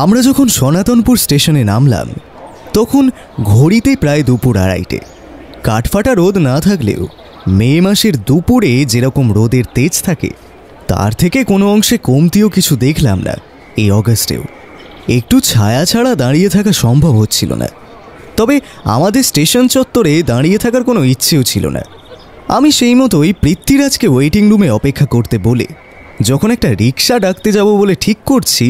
আমরা যখন সনাতনপুর স্টেশনে নামলাম তখন ঘড়িতে প্রায় দুপুর 2:30। কাঠফাটা রোদ না থাকলেও মে মাসের দুপুরে যেরকম রোদের তেজ থাকে তার থেকে কোনো অংশে কমতিও কিছু দেখলাম না। এই অগাস্টেও একটু ছায়া ছাড়া দাঁড়িয়ে থাকা সম্ভব হচ্ছিল না। তবে আমাদের স্টেশন চত্বরে দাঁড়িয়ে থাকার কোনো ইচ্ছেও ছিল না। আমি সেই মতোই পৃথ্বীরাজকে ওয়েটিং রুমে অপেক্ষা করতে বলে যখন একটা রিক্সা ডাকতে যাব বলে ঠিক করছি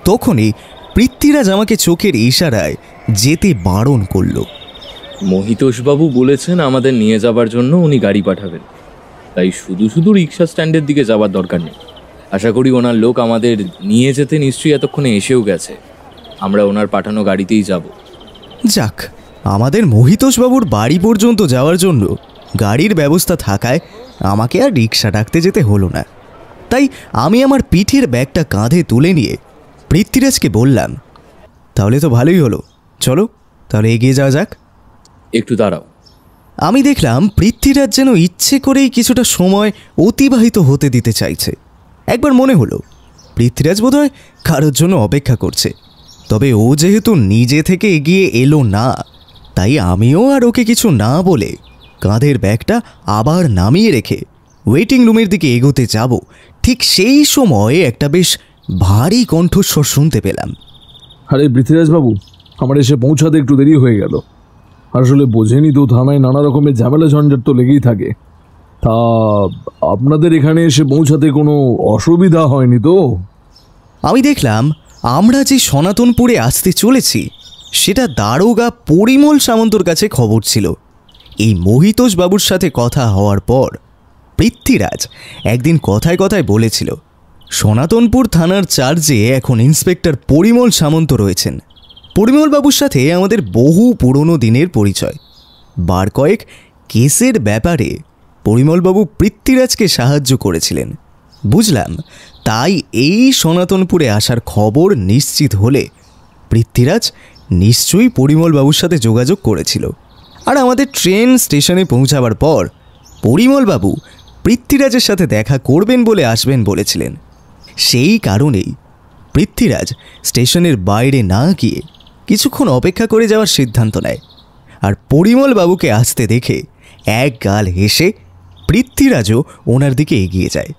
তখনই পৃথ্বীরাজ আমাকে চোখের ইশারায় যেতে বারণ করল। মহিতোষবাবু বলেছেন আমাদের নিয়ে যাবার জন্য উনি গাড়ি পাঠাবেন, তাই শুধু শুধু রিক্সা স্ট্যান্ডের দিকে যাবার দরকার নেই। আশা করি ওনার লোক আমাদের নিয়ে যেতে নিশ্চয়ই এতক্ষণে এসেও গেছে। আমরা ওনার পাঠানো গাড়িতেই যাব। যাক, আমাদের মহিতোষবাবুর বাড়ি পর্যন্ত যাওয়ার জন্য গাড়ির ব্যবস্থা থাকায় আমাকে আর রিক্সা ডাকতে যেতে হলো না। তাই আমি আমার পিঠের ব্যাগটা কাঁধে তুলে নিয়ে পৃথ্বীরাজকে বললাম, তাহলে তো ভালোই হলো, চলো তাহলে এগিয়ে যাওয়া যাক। একটু দাঁড়াও। আমি দেখলাম পৃথ্বীরাজ যেন ইচ্ছে করেই কিছুটা সময় অতিবাহিত হতে দিতে চাইছে। একবার মনে হলো পৃথ্বীরাজ বোধহয় কারোর জন্য অপেক্ষা করছে। তবে ও যেহেতু নিজে থেকে এগিয়ে এলো না, তাই আমিও আর ওকে কিছু না বলে কাঁধের ব্যাগটা আবার নামিয়ে রেখে ওয়েটিং রুমের দিকে এগোতে যাব। ঠিক সেই সময় একটা বেশ ভারী কণ্ঠস্বর শুনতে পেলাম। আরে পৃথ্বীরাজবাবু, আমার এসে পৌঁছাতে একটু দেরি হয়ে গেল। আসলে বোঝেনি তো, থানায় নানা রকমের ঝামেলা ঝঞ্ঝাট তো লেগেই থাকে। তা আপনাদের এখানে এসে পৌঁছাতে কোনো অসুবিধা হয়নি তো? আমি দেখলাম আমরা যে সনাতনপুরে আসতে চলেছি সেটা দারোগা পরিমল সামন্তর কাছে খবর ছিল। এই মহিতোষবাবুর সাথে কথা হওয়ার পর পৃথ্বীরাজ একদিন কথায় কথায় বলেছিল সনাতনপুর থানার চার্জে এখন ইন্সপেক্টর পরিমল সামন্ত রয়েছেন। পরিমলবাবুর সাথে আমাদের বহু পুরনো দিনের পরিচয়। বার কয়েক কেসের ব্যাপারে পরিমলবাবু পৃথ্বীরাজকে সাহায্য করেছিলেন। বুঝলাম তাই এই সনাতনপুরে আসার খবর নিশ্চিত হলে পৃথ্বীরাজ নিশ্চয়ই পরিমলবাবুর সাথে যোগাযোগ করেছিল। আর আমাদের ট্রেন স্টেশনে পৌঁছাবার পর পরিমলবাবু পৃথ্বীরাজের সাথে দেখা করবেন বলে আসবেন বলেছিলেন। সেই কারণেই পৃথ্বীরাজ স্টেশনের বাইরে না গিয়ে কিছুক্ষণ অপেক্ষা করে যাওয়ার সিদ্ধান্ত নেয়। আর পরিমলবাবুকে আসতে দেখে এক গাল হেসে পৃথ্বীরাজও ওনার দিকে এগিয়ে যায়।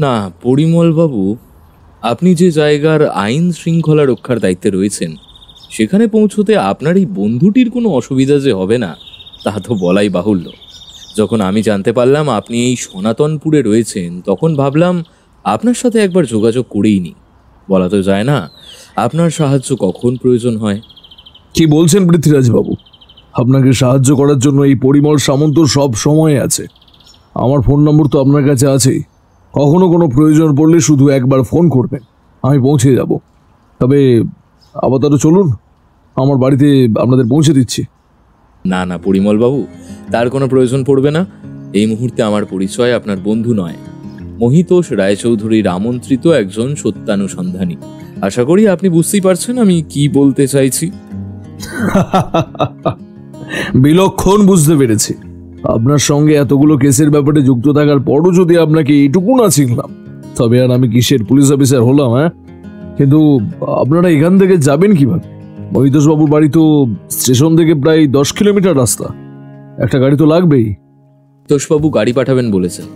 না পরিমলবাবু, আপনি যে জায়গার আইন শৃঙ্খলা রক্ষার দায়িত্বে রয়েছেন সেখানে পৌঁছতে আপনার এই বন্ধুটির কোনো অসুবিধা যে হবে না তা তো বলাই বাহুল্য। যখন আমি জানতে পারলাম আপনি এই সনাতনপুরে রয়েছেন তখন ভাবলাম আপনার সাথে একবার যোগাযোগ করেই নি। বলা তো যায় না আপনার সাহায্য কখন প্রয়োজন হয়। কি বলছেন পৃথ্বীরাজবাবু? আপনাকে সাহায্য করার জন্য এই পরিমল সামন্ত সব সময় আছে। আমার ফোন নম্বর তো আপনার কাছে আছেই। কখনো কোনো প্রয়োজন পড়লে শুধু একবার ফোন করবেন, আমি পৌঁছে যাব। তবে আপাতত চলুন, আমার বাড়িতে আপনাদের পৌঁছে দিচ্ছি। না না পরিমলবাবু, তার কোনো প্রয়োজন পড়বে না। এই মুহূর্তে আমার পরিচয় আপনার বন্ধু নয়, মহিতোষ রায়চৌধুরীর আমন্ত্রিত একজন সত্যানুসন্ধানী। আশা করি আপনি বুঝতেই পারছেন আমি কি বলতে চাইছি। বিলক্ষণ বুঝতে পেরেছি। আপনার সঙ্গে এতগুলো কেসের ব্যাপারে যুক্ত থাকার পরও যদি আপনাকে এইটুকু না চিনলাম তবে আর আমি কিসের পুলিশ অফিসার হলাম? হ্যাঁ, কিন্তু আপনারা এখান থেকে যাবেন কিভাবে? মহিতোষবাবুর বাড়ি তো স্টেশন থেকে প্রায় 10 কিলোমিটার রাস্তা। একটা গাড়ি তো লাগবেই। তোষবাবু গাড়ি পাঠাবেন বলেছেন,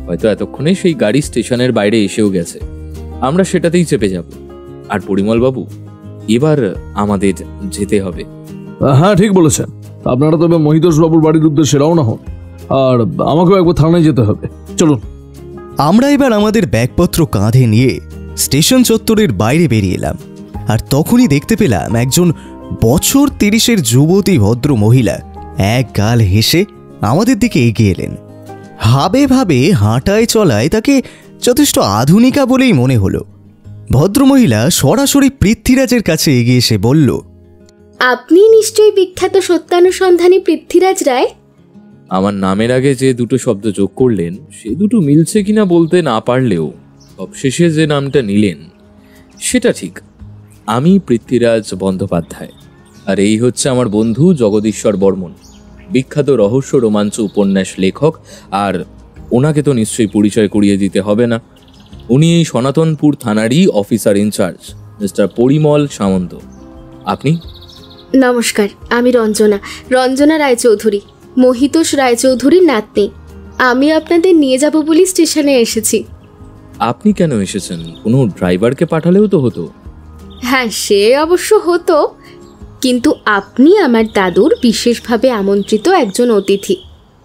হয়তো এতক্ষণে সেই গাড়ি স্টেশনের বাইরে এসেও গেছে। আমরা সেটাতেই চেপে যাব। আর পরিমলবাবু, এবার আমাদের যেতে হবে। হ্যাঁ ঠিক বলেছেন। আপনারা তবে মহিতোষবাবুর বাড়ির উদ্দেশ্যে রওনা হন, আর আমাকেও একবার থানায় যেতে হবে। চলুন। আমরা এবার আমাদের ব্যাগপত্র কাঁধে নিয়ে স্টেশন চত্বরের বাইরে বেরিয়ে এলাম। আর তখনই দেখতে পেলাম একজন বছর 30-এর যুবতী ভদ্র মহিলা এক গাল হেসে আমাদের দিকে এগিয়ে এলেন। হাবে ভাবে হাঁটায় চলায় তাকে যথেষ্ট আধুনিকা বলেই মনে হলো। ভদ্রমহিলা সরাসরি পৃথ্বীরাজের কাছে এগিয়ে এসে বলল, আপনি নিশ্চয়ই বিখ্যাত সত্যানুসন্ধানী পৃথ্বীরাজ রায়? আমার নামের আগে যে দুটো শব্দ যোগ করলেন সে দুটো মিলছে কিনা বলতে না পারলেও সবশেষে যে নামটা নিলেন সেটা ঠিক। আমি পৃথ্বীরাজ বন্দ্যোপাধ্যায়, আর এই হচ্ছে আমার বন্ধু জগদীশ্বর বর্মন, বিখ্যাত রহস্য রোমাঞ্চ উপন্যাস লেখক। আর ওনাকে তো নিশ্চয়ই পরিচয় করিয়ে দিতে হবে না, উনি এই সনাতনপুর থানারই অফিসার ইনচার্জ। মিস্টার পরিমল সামন্ত। আপনি? নমস্কার, আমি রঞ্জনা রায়চৌধুরী, মহিতোষ রায়চৌধুরীর নাতনি। আমি আপনাদের নিয়ে যাব বলে স্টেশনে এসেছি। আপনি কেন এসেছেন? কোনো ড্রাইভারকে পাঠালেও তো হতো। হ্যাঁ, সে অবশ্য হতো, কিন্তু আপনি আমার দাদুর বিশেষভাবে আমন্ত্রিত একজন অতিথি,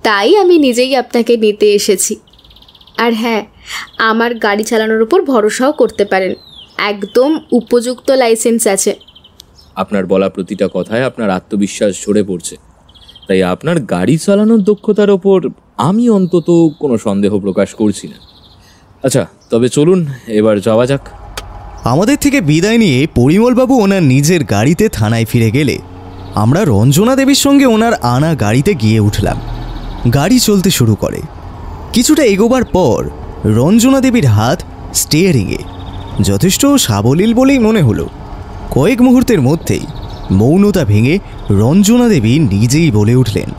তাই আমি নিজেই আপনাকে নিতে এসেছি। আর হ্যাঁ, আমার গাড়ি চালানোর উপর ভরসাও করতে পারেন, একদম উপযুক্ত লাইসেন্স আছে। আপনার বলা প্রতিটা কথায় আপনার আত্মবিশ্বাস ঝরে পড়ছে, তাই আপনার গাড়ি চালানোর দক্ষতার ওপর আমি অন্তত কোনো সন্দেহ প্রকাশ করছি না। আচ্ছা, তবে চলুন এবার যাওয়া যাক। আমাদের থেকে বিদায় নিয়ে পরিমলবাবু ওনার নিজের গাড়িতে থানায় ফিরে গেলে আমরা রঞ্জনা দেবীর সঙ্গে ওনার আনা গাড়িতে গিয়ে উঠলাম। গাড়ি চলতে শুরু করে। কিছুটা এগোবার পর রঞ্জনা দেবীর হাত স্টিয়ারিংয়ে, যথেষ্ট সাবলীল বলেই মনে হলো। কয়েক মুহূর্তের মধ্যেই মৌনতা ভেঙে রঞ্জনা দেবী নিজেই বলে উঠলেন,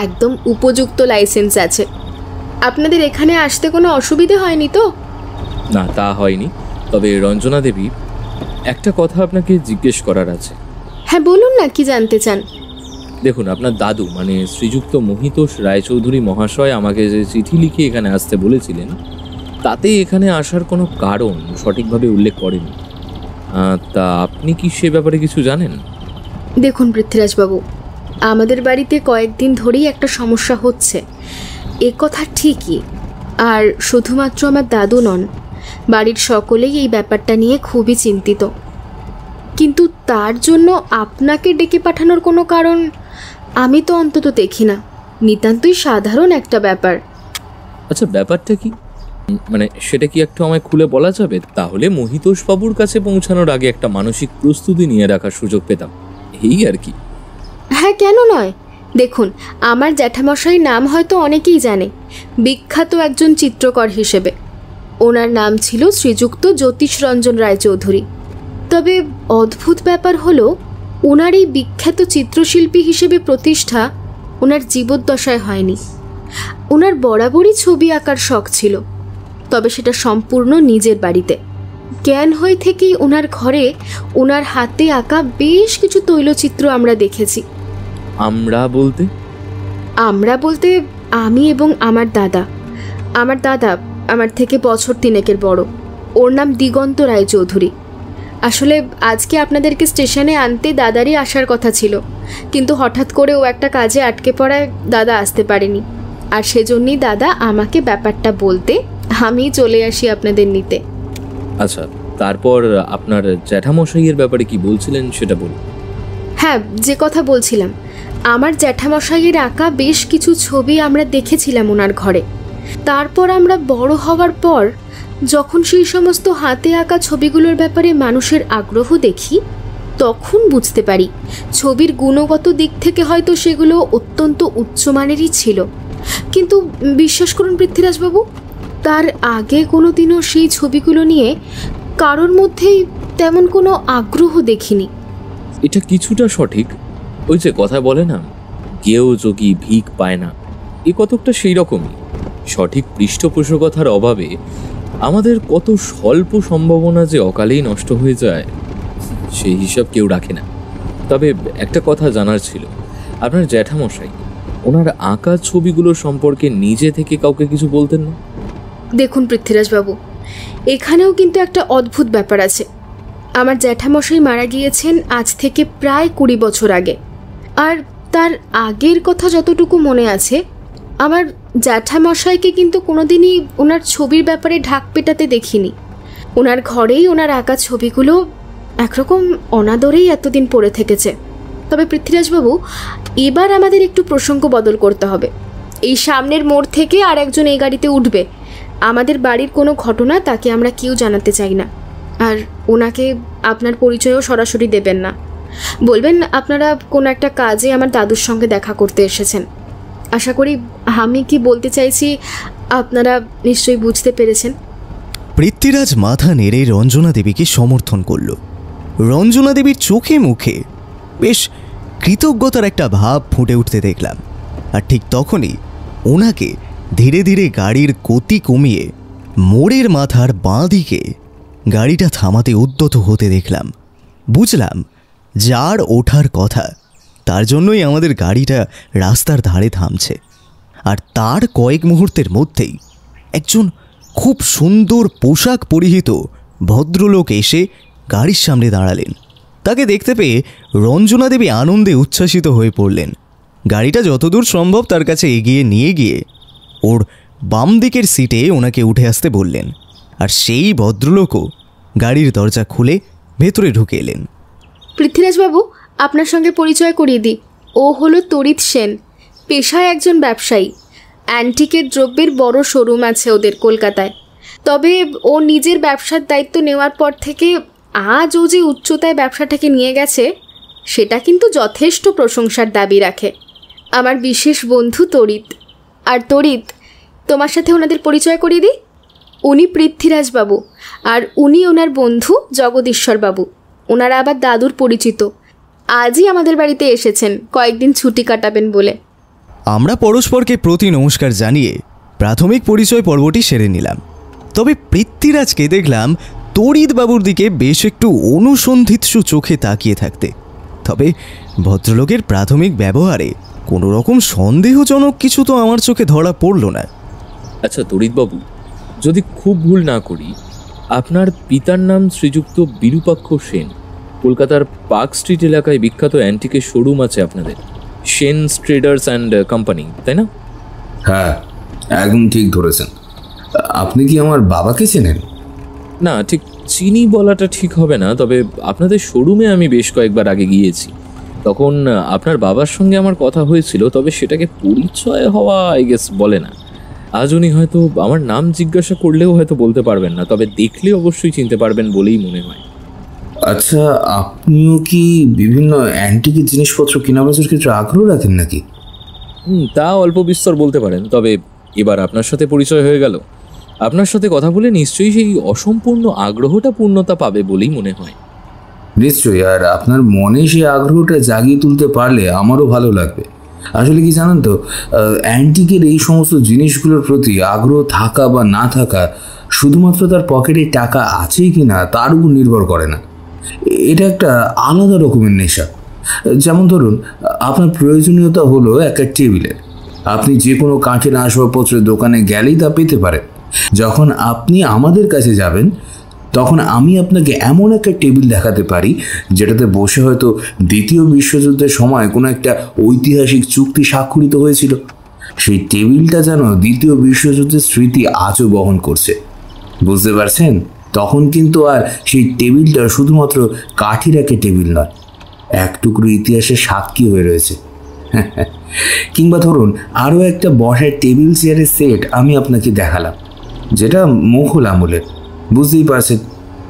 একদম উপযুক্ত লাইসেন্স আছে। আপনাদের এখানে আসতে কোনো অসুবিধে হয়নি তো? না, তা হয়নি। তবে রঞ্জনা দেবী, একটা কথা আপনাকে জিজ্ঞেস করার আছে। হ্যাঁ, বলুন না, কি জানতে চান? দেখুন, আপনার দাদু মানে শ্রীযুক্ত মহিতোষ রায়চৌধুরী মহাশয় আমাকে যে চিঠি লিখে এখানে আসতে বলেছিলেন, তাতে এখানে আসার কোনো কারণ সঠিকভাবে উল্লেখ করেনি। তা আপনি কি সে ব্যাপারে কিছু জানেন? দেখুন পৃথ্বীরাজবাবু, আমাদের বাড়িতে কয়েকদিন ধরেই একটা সমস্যা হচ্ছে, এ কথা ঠিকই। আর শুধুমাত্র আমার দাদু নন, বাড়ির সকলেই এই ব্যাপারটা নিয়ে খুবই চিন্তিত। কিন্তু তার জন্য আপনাকে ডেকে পাঠানোর কোনো কারণ আমি তো অন্তত দেখি না। নিতান্তই সাধারণ একটা ব্যাপার। আচ্ছা, ব্যাপারটা কি? মানে সেটা কি একটু আমায় খুলে বলা যাবে? তাহলে মহিতোষ বাবুর কাছে পৌঁছানোর আগে একটা মানসিক প্রস্তুতি নিয়ে রাখার সুযোগ পেতাম, এই আর কি। হ্যাঁ, কেন নয়। দেখুন, আমার জ্যাঠামশাইয়ের নাম হয়তো অনেকেই জানে, বিখ্যাত একজন চিত্রকর হিসেবে। ওনার নাম ছিল শ্রীযুক্ত জ্যোতিষরঞ্জন রায়চৌধুরী। তবে অদ্ভুত ব্যাপার হলো, ওনার এই বিখ্যাত চিত্রশিল্পী হিসেবে প্রতিষ্ঠা ওনার জীবদ্দশায় হয়নি। ওনার বরাবরই ছবি আঁকার শখ ছিল, তবে সেটা সম্পূর্ণ নিজের বাড়িতে। জ্ঞান হয়ে থেকেই ওনার ঘরে ওনার হাতে আঁকা বেশ কিছু তৈলচিত্র আমরা দেখেছি। আমরা বলতে আমি এবং আমার দাদা আমার থেকে বছর 3 বড়। ওর নাম দিগন্ত রায়চৌধুরী। আসলে আজকে আপনাদেরকে স্টেশনে আনতে দাদারই আসার কথা ছিল, কিন্তু হঠাৎ করে ও একটা কাজে আটকে পড়ায় দাদা আসতে পারেনি। আর সেজন্যই দাদা আমাকে ব্যাপারটা বলতে আমি চলে আসি আপনাদের নিতে। আচ্ছা, তারপর আপনার জ্যাঠামশাইয়ের ব্যাপারে কি বলছিলেন সেটা বলুন। হ্যাঁ, যে কথা বলছিলাম, আমার জ্যাঠামশাইয়ের আঁকা বেশ কিছু ছবি আমরা দেখেছিলাম ওনার ঘরে। তারপর আমরা বড় হওয়ার পর যখন সেই সমস্ত হাতে আঁকা ছবিগুলোর ব্যাপারে মানুষের আগ্রহ দেখি, তখন বুঝতে পারি ছবির গুণগত দিক থেকে হয়তো সেগুলো অত্যন্ত উচ্চমানেরই ছিল। কিন্তু বিশ্বাস করুন পৃথ্বীরাজবাবু, তার আগে কোনো দিনও সেই ছবিগুলো নিয়ে কারোর মধ্যেই তেমন কোনো আগ্রহ দেখিনি। এটা কিছুটা সঠিক। ওই যে কথা বলে না, কেউ যোগী ভিক পায় না, এ কতকটা সেই রকমই। সঠিক পৃষ্ঠপোষকতার অভাবে আমাদের কত স্বল্প সম্ভাবনা যে অকালেই নষ্ট হয়ে যায়, সেই হিসাব কেউ রাখে না। তবে একটা কথা জানার ছিল, আপনার জ্যাঠামশাই ওনার আঁকা ছবিগুলো সম্পর্কে নিজে থেকে কাউকে কিছু বলতেন না? দেখুন পৃথ্বীরাজবাবু, এখানেও কিন্তু একটা অদ্ভুত ব্যাপার আছে। আমার জ্যাঠামশাই মারা গিয়েছেন আজ থেকে প্রায় 20 বছর আগে। আর তার আগের কথা যতটুকু মনে আছে, আমার জ্যাঠামশাইকে কিন্তু কোনোদিনই ওনার ছবির ব্যাপারে ঢাক পেটাতে দেখিনি। ওনার ঘরেই ওনার আঁকা ছবিগুলো একরকম অনাদরেই এতদিন পড়ে থেকেছে। তবে পৃথ্বীরাজবাবু, এবার আমাদের একটু প্রসঙ্গ বদল করতে হবে। এই সামনের মোড় থেকে আর একজন এই গাড়িতে উঠবে। আমাদের বাড়ির কোনো ঘটনা তাকে আমরা কেউ জানাতে চাই না। আর ওনাকে আপনার পরিচয়ও সরাসরি দেবেন না। বলবেন আপনারা কোনো একটা কাজে আমার দাদুর সঙ্গে দেখা করতে এসেছেন। আশা করি আমি কি বলতে চাইছি আপনারা নিশ্চয়ই বুঝতে পেরেছেন। পৃথ্বীরাজ মাথা নেড়ে রঞ্জনা দেবীকে সমর্থন করল। রঞ্জনা দেবীর চোখে মুখে বেশ কৃতজ্ঞতার একটা ভাব ফুটে উঠতে দেখলাম। আর ঠিক তখনই ওনাকে ধীরে ধীরে গাড়ির গতি কমিয়ে মোড়ের মাথার বাঁ দিকে গাড়িটা থামাতে উদ্যত হতে দেখলাম। বুঝলাম যার ওঠার কথা তার জন্যই আমাদের গাড়িটা রাস্তার ধারে থামছে। আর তার কয়েক মুহূর্তের মধ্যেই একজন খুব সুন্দর পোশাক পরিহিত ভদ্রলোক এসে গাড়ির সামনে দাঁড়ালেন। তাকে দেখতে পেয়ে রঞ্জনা দেবী আনন্দে উচ্ছ্বাসিত হয়ে পড়লেন। গাড়িটা যতদূর সম্ভব তার কাছে এগিয়ে নিয়ে গিয়ে ওর বাম দিকের সিটে ওনাকে উঠে আসতে বললেন। আর সেই ভদ্রলোকও গাড়ির দরজা খুলে ভেতরে ঢুকে এলেন। পৃথ্বীরাজবাবু, আপনার সঙ্গে পরিচয় করিয়ে দিই। ও হলো তড়িৎ সেন, পেশায় একজন ব্যবসায়ী। অ্যান্টিকের দ্রব্যের বড় শোরুম আছে ওদের কলকাতায়। তবে ও নিজের ব্যবসার দায়িত্ব নেওয়ার পর থেকে আজ ও যে উচ্চতায় ব্যবসাটাকে নিয়ে গেছে সেটা কিন্তু যথেষ্ট প্রশংসার দাবি রাখে। আমার বিশেষ বন্ধু তড়িৎ। আর তড়িৎ, তোমার সাথে ওনাদের পরিচয় করিয়ে দিই। উনি পৃথ্বীরাজবাবু, আর উনি ওনার বন্ধু জগদীশ্বরবাবু। ওনারা আবার দাদুর পরিচিত। আজই আমাদের বাড়িতে এসেছেন কয়েকদিন ছুটি কাটাবেন বলে। আমরা পরস্পরকে প্রতি নমস্কার জানিয়ে প্রাথমিক পরিচয় পর্বটি সেরে নিলাম। তবে পৃথ্বীরাজকে দেখলাম তড়িৎবাবুর দিকে বেশ একটু অনুসন্ধিৎসু চোখে তাকিয়ে থাকতে। তবে ভদ্রলোকের প্রাথমিক ব্যবহারে কোনো রকম সন্দেহজনক কিছু তো আমার চোখে ধরা পড়ল না। আচ্ছা তড়িৎবাবু, যদি খুব ভুল না করি, আপনার পিতার নাম শ্রীযুক্ত বিরূপাক্ষ সেন। কলকাতার পার্ক স্ট্রিট এলাকায় বিখ্যাত অ্যান্টিকের শোরুম আছে আপনাদের, সেন ট্রেডার্স অ্যান্ড কোম্পানি, তাই না? হ্যাঁ, একদম ঠিক ধরেছেন। আপনি কি আমার বাবাকে চেনেন? না, ঠিক চিনি বলাটা ঠিক হবে না, তবে আপনাদের শোরুমে আমি বেশ কয়েকবার আগে গিয়েছি। তখন আপনার বাবার সঙ্গে আমার কথা হয়েছিল, তবে সেটাকে পরিচয় হওয়া আই গেস বলে না। আজ উনি হয়তো আমার নাম জিজ্ঞাসা করলেও হয়তো বলতে পারবেন না, তবে দেখলে অবশ্যই চিনতে পারবেন বলেই মনে হয়। আচ্ছা, আপনিও কি বিভিন্ন অ্যান্টিকের জিনিসপত্র কেনাবেচার ক্ষেত্রে আগ্রহ রাখেন নাকি? তা অল্প বিস্তর বলতে পারেন। তবে এবার আপনার সাথে পরিচয় হয়ে গেল, আপনার সাথে কথা বলে নিশ্চয়ই সেই অসম্পূর্ণ আগ্রহটা পূর্ণতা পাবে বলেই মনে হয়। নিশ্চয়ই, আর আপনার মনে সেই আগ্রহটা জাগিয়ে তুলতে পারলে আমারও ভালো লাগবে। আসলে কি জানেন তো, অ্যান্টিকের এই সমস্ত জিনিসগুলোর প্রতি আগ্রহ থাকা বা না থাকা শুধুমাত্র তার পকেটে টাকা আছেই কি না তার উপর নির্ভর করে না। এটা একটা আলাদা রকমের নেশা। যেমন ধরুন, আপনার প্রয়োজনীয়তা হলো একটা টেবিলের। আপনি যে কোনো কাঠের আসবাবপত্রের দোকানে গেলেই তা পেতে পারেন। যখন আপনি আমাদের কাছে যাবেন তখন আমি আপনাকে এমন একটা টেবিল দেখাতে পারি যেটাতে বসে হয়তো দ্বিতীয় বিশ্বযুদ্ধের সময় কোনো একটা ঐতিহাসিক চুক্তি স্বাক্ষরিত হয়েছিল। সেই টেবিলটা যেন দ্বিতীয় বিশ্বযুদ্ধের স্মৃতি আজও বহন করছে। বুঝতে পারছেন? তখন কিন্তু আর সেই টেবিলটা শুধুমাত্র কাঠের একটা টেবিল নয়, এক টুকরো ইতিহাসের সাক্ষী হয়ে রয়েছে। কিংবা ধরুন, আরও একটা বসার টেবিল চেয়ারের সেট আমি আপনাকে দেখালাম, যেটা মুঘল আমলের। বুঝতেই পারছেন,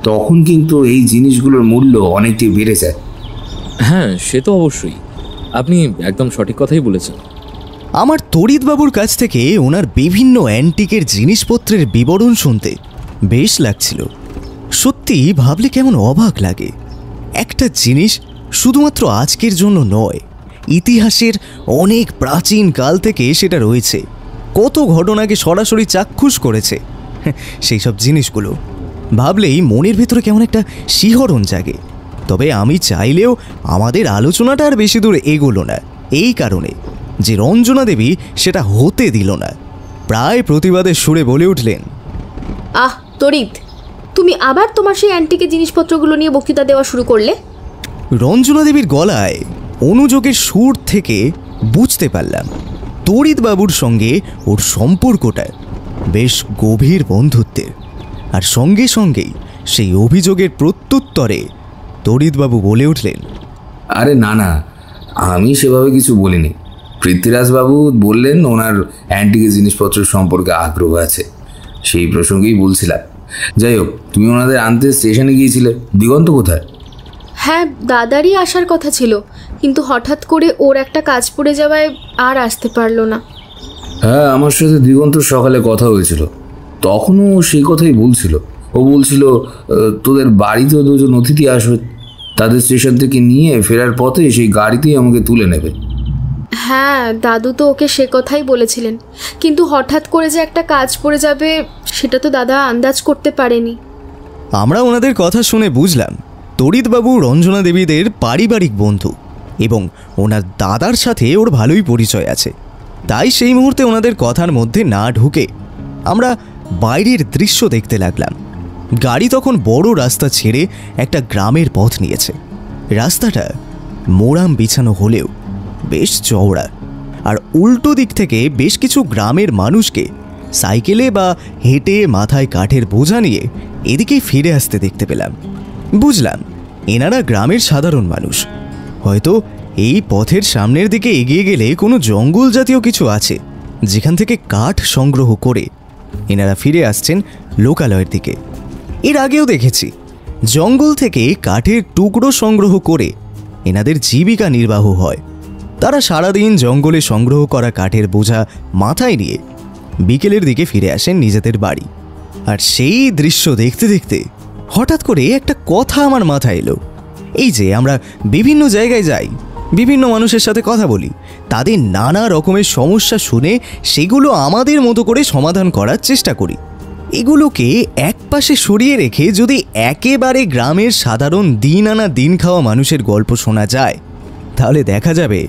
তখন কিন্তু এই জিনিসগুলোর মূল্য অনেকটাই বেড়ে যায়। হ্যাঁ, সে তো অবশ্যই, আপনি একদম সঠিক কথাই বলেছেন। আমার তড়িৎবাবুর কাছ থেকে ওনার বিভিন্ন অ্যান্টিকের জিনিসপত্রের বিবরণ শুনতে বেশ লাগছিল। সত্যি ভাবলে কেমন অবাক লাগে। একটা জিনিস শুধুমাত্র আজকের জন্য নয়, ইতিহাসের অনেক প্রাচীন কাল থেকে সেটা রয়েছে। কত ঘটনাকে সরাসরি চাক্ষুষ করেছে সেই সব জিনিসগুলো ভাবলেই মনের ভেতরে কেমন একটা শিহরণ জাগে। তবে আমি চাইলেও আমাদের আলোচনাটা আর বেশি দূর এগোলো না, এই কারণে যে রঞ্জনা দেবী সেটা হতে দিল না। প্রায় প্রতিবাদের সুরে বলে উঠলেন, আহ তড়িৎ, তুমি আবার তোমার সেই অ্যান্টিকের জিনিসপত্রগুলো নিয়ে বক্তৃতা দেওয়া শুরু করলে। রঞ্জনা দেবীর গলায় অনুযোগের সুর থেকে বুঝতে পারলাম তড়িৎবাবুর সঙ্গে ওর সম্পর্কটা বেশ গভীর বন্ধুত্বের। আর সঙ্গে সঙ্গেই সেই অভিযোগের প্রত্যুত্তরে তড়িৎবাবু বলে উঠলেন, আরে না না, আমি সেভাবে কিছু বলিনি। পৃথ্বীরাজবাবু বললেন ওনার অ্যান্টিকের জিনিসপত্র সম্পর্কে আগ্রহ আছে, সেই প্রসঙ্গেই বলছিলাম। যাই হোক, তুমি ওনাদের আনতে স্টেশনে গিয়েছিলে। দিগন্ত কোথায়? হ্যাঁ, দাদারই আসার কথা ছিল, কিন্তু হঠাৎ করে ওর একটা কাজ পড়ে যাওয়ায় আর আসতে পারলো না। হ্যাঁ, আমার সাথে দিগন্ত সকালে কথা হয়েছিল, তখনও সেই কথাই বলছিল। ও বলছিল তোদের বাড়িতেও দুজন অতিথি আসবে, তাদের স্টেশন থেকে নিয়ে ফেরার পথে সেই গাড়িতেই আমাকে তুলে নেবে। হ্যাঁ, দাদু তো ওকে সে কথাই বলেছিলেন, কিন্তু হঠাৎ করে যে একটা কাজ পড়ে যাবে সেটা তো দাদা আন্দাজ করতে পারেনি। আমরা ওনাদের কথা শুনে বুঝলাম তড়িৎবাবু রঞ্জনা দেবীদের পারিবারিক বন্ধু এবং ওনার দাদার সাথে ওর ভালোই পরিচয় আছে। তাই সেই মুহূর্তে ওনাদের কথার মধ্যে না ঢুকে আমরা বাইরের দৃশ্য দেখতে লাগলাম। গাড়ি তখন বড় রাস্তা ছেড়ে একটা গ্রামের পথ নিয়েছে। রাস্তাটা মোরাম বিছানো হলেও বেশ চওড়া, আর উল্টো দিক থেকে বেশ কিছু গ্রামের মানুষকে সাইকেলে বা হেঁটে মাথায় কাঠের বোঝা নিয়ে এদিকেই ফিরে আসতে দেখতে পেলাম। বুঝলাম এনারা গ্রামের সাধারণ মানুষ। হয়তো এই পথের সামনের দিকে এগিয়ে গেলে কোনো জঙ্গল জাতীয় কিছু আছে, যেখান থেকে কাঠ সংগ্রহ করে এনারা ফিরে আসছেন লোকালয়ের দিকে। এর আগেও দেখেছি জঙ্গল থেকে কাঠের টুকরো সংগ্রহ করে এনাদের জীবিকা নির্বাহ হয়। তারা সারাদিন জঙ্গলে সংগ্রহ করা কাঠের বোঝা মাথায় নিয়ে বিকেলের দিকে ফিরে আসেন নিজেদের বাড়ি। আর সেই দৃশ্য দেখতে দেখতে হঠাৎ করে একটা কথা আমার মাথায় এলো। এই যে আমরা বিভিন্ন জায়গায় যাই, বিভিন্ন মানুষের সাথে কথা বলি, তাদের নানা রকমের সমস্যা শুনে সেগুলো আমাদের মতো করে সমাধান করার চেষ্টা করি। এগুলোকে একপাশে সরিয়ে রেখে যদি একেবারে গ্রামের সাধারণ দিন আনা দিন খাওয়া মানুষের গল্প শোনা যায়, তাহলে দেখা যাবে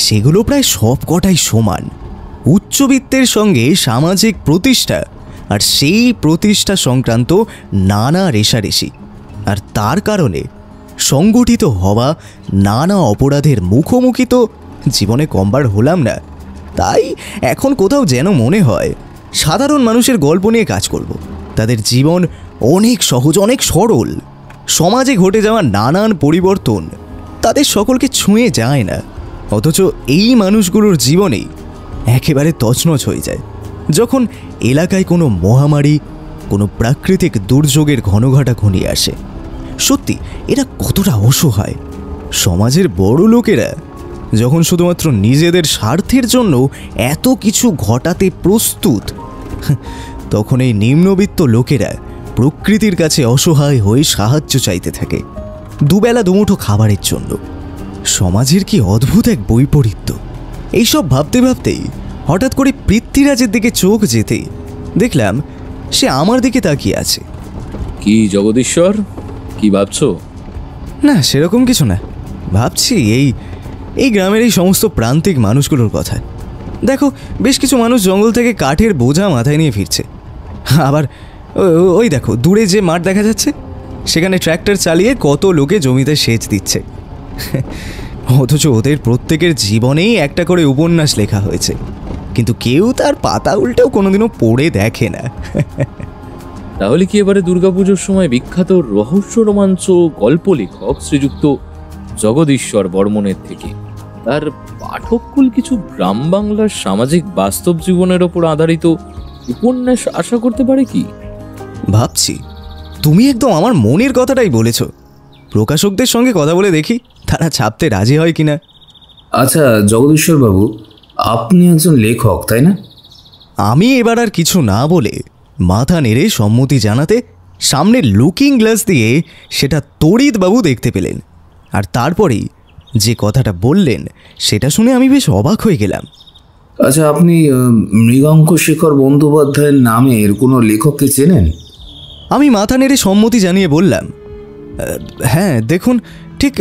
সেগুলো প্রায় সব কটাই সমান। উচ্চবিত্তের সঙ্গে সামাজিক প্রতিষ্ঠা আর সেই প্রতিষ্ঠা সংক্রান্ত নানা রেষারেষি, আর তার কারণে সংগঠিত হওয়া নানা অপরাধের মুখোমুখি তো জীবনে কমবার হলাম না। তাই এখন কোথাও যেন মনে হয় সাধারণ মানুষের গল্প নিয়ে কাজ করব। তাদের জীবন অনেক সহজ, অনেক সরল। সমাজে ঘটে যাওয়া নানান পরিবর্তন তাদের সকলকে ছুঁয়ে যায় না, অথচ এই মানুষগুলোর জীবনেই একেবারে তছনছ হয়ে যায় যখন এলাকায় কোনো মহামারী, কোনো প্রাকৃতিক দুর্যোগের ঘনঘটা ঘনিয়ে আসে। সত্যি এরা কতটা অসহায়। সমাজের বড় লোকেরা যখন শুধুমাত্র নিজেদের স্বার্থের জন্য এত কিছু ঘটাতে প্রস্তুত, তখন এই নিম্নবিত্ত লোকেরা প্রকৃতির কাছে অসহায় হয়ে সাহায্য চাইতে থাকে দুবেলা দুমুঠো খাবারের জন্য। সমাজের কি অদ্ভুত এক বৈপরীত্য। এইসব ভাবতে ভাবতেই হঠাৎ করে পৃথ্বীরাজের দিকে চোখ যেতে দেখলাম সে আমার দিকে তাকিয়ে আছে। কি জগদীশ্বর, কি ভাবছো? না, সেরকম কিছু না। ভাবছি এই গ্রামের এই সমস্ত প্রান্তিক মানুষগুলোর কথা। দেখো, বেশ কিছু মানুষ জঙ্গল থেকে কাঠের বোঝা মাথায় নিয়ে ফিরছে। আবার ওই দেখো দূরে যে মাঠ দেখা যাচ্ছে, সেখানে ট্র্যাক্টর চালিয়ে কত লোকে জমিতে সেচ দিচ্ছে। অথচ ওদের প্রত্যেকের জীবনেই একটা করে উপন্যাস লেখা হয়েছে, কিন্তু কেউ তার পাতা উল্টেও কোনোদিনও পড়ে দেখে না। তাহলে কি এবারে দুর্গাপুজোর সময় বিখ্যাত রহস্য রোমাঞ্চ গল্প লেখক শ্রীযুক্ত জগদীশ্বর বর্মনের থেকে তার পাঠককুল কিছু গ্রাম বাংলার সামাজিক বাস্তব জীবনের ওপর আধারিত উপন্যাস আশা করতে পারে কি? ভাবছি তুমি একদম আমার মনের কথাটাই বলেছ। প্রকাশকদের সঙ্গে কথা বলে দেখি তারা ছাপতে রাজি হয় কিনা। আচ্ছা জগদীশ্বর বাবু, আপনি একজন লেখক তাই না? আমি এবার আর কিছু না বলে মাথা নেড়ে সম্মতি জানাতে সামনে লুকিং গ্লাস দিয়ে সেটা তড়িৎবাবু দেখতে পেলেন। আর তারপরেই যে কথাটা বললেন সেটা শুনে আমি বেশ অবাক হয়ে গেলাম। আচ্ছা, আপনি মৃগাঙ্কশেখর বন্দ্যোপাধ্যায়ের নামের কোনো লেখককে চেনেন? আমি মাথা নেড়ে সম্মতি জানিয়ে বললাম, হ্যাঁ দেখুন, ঠিক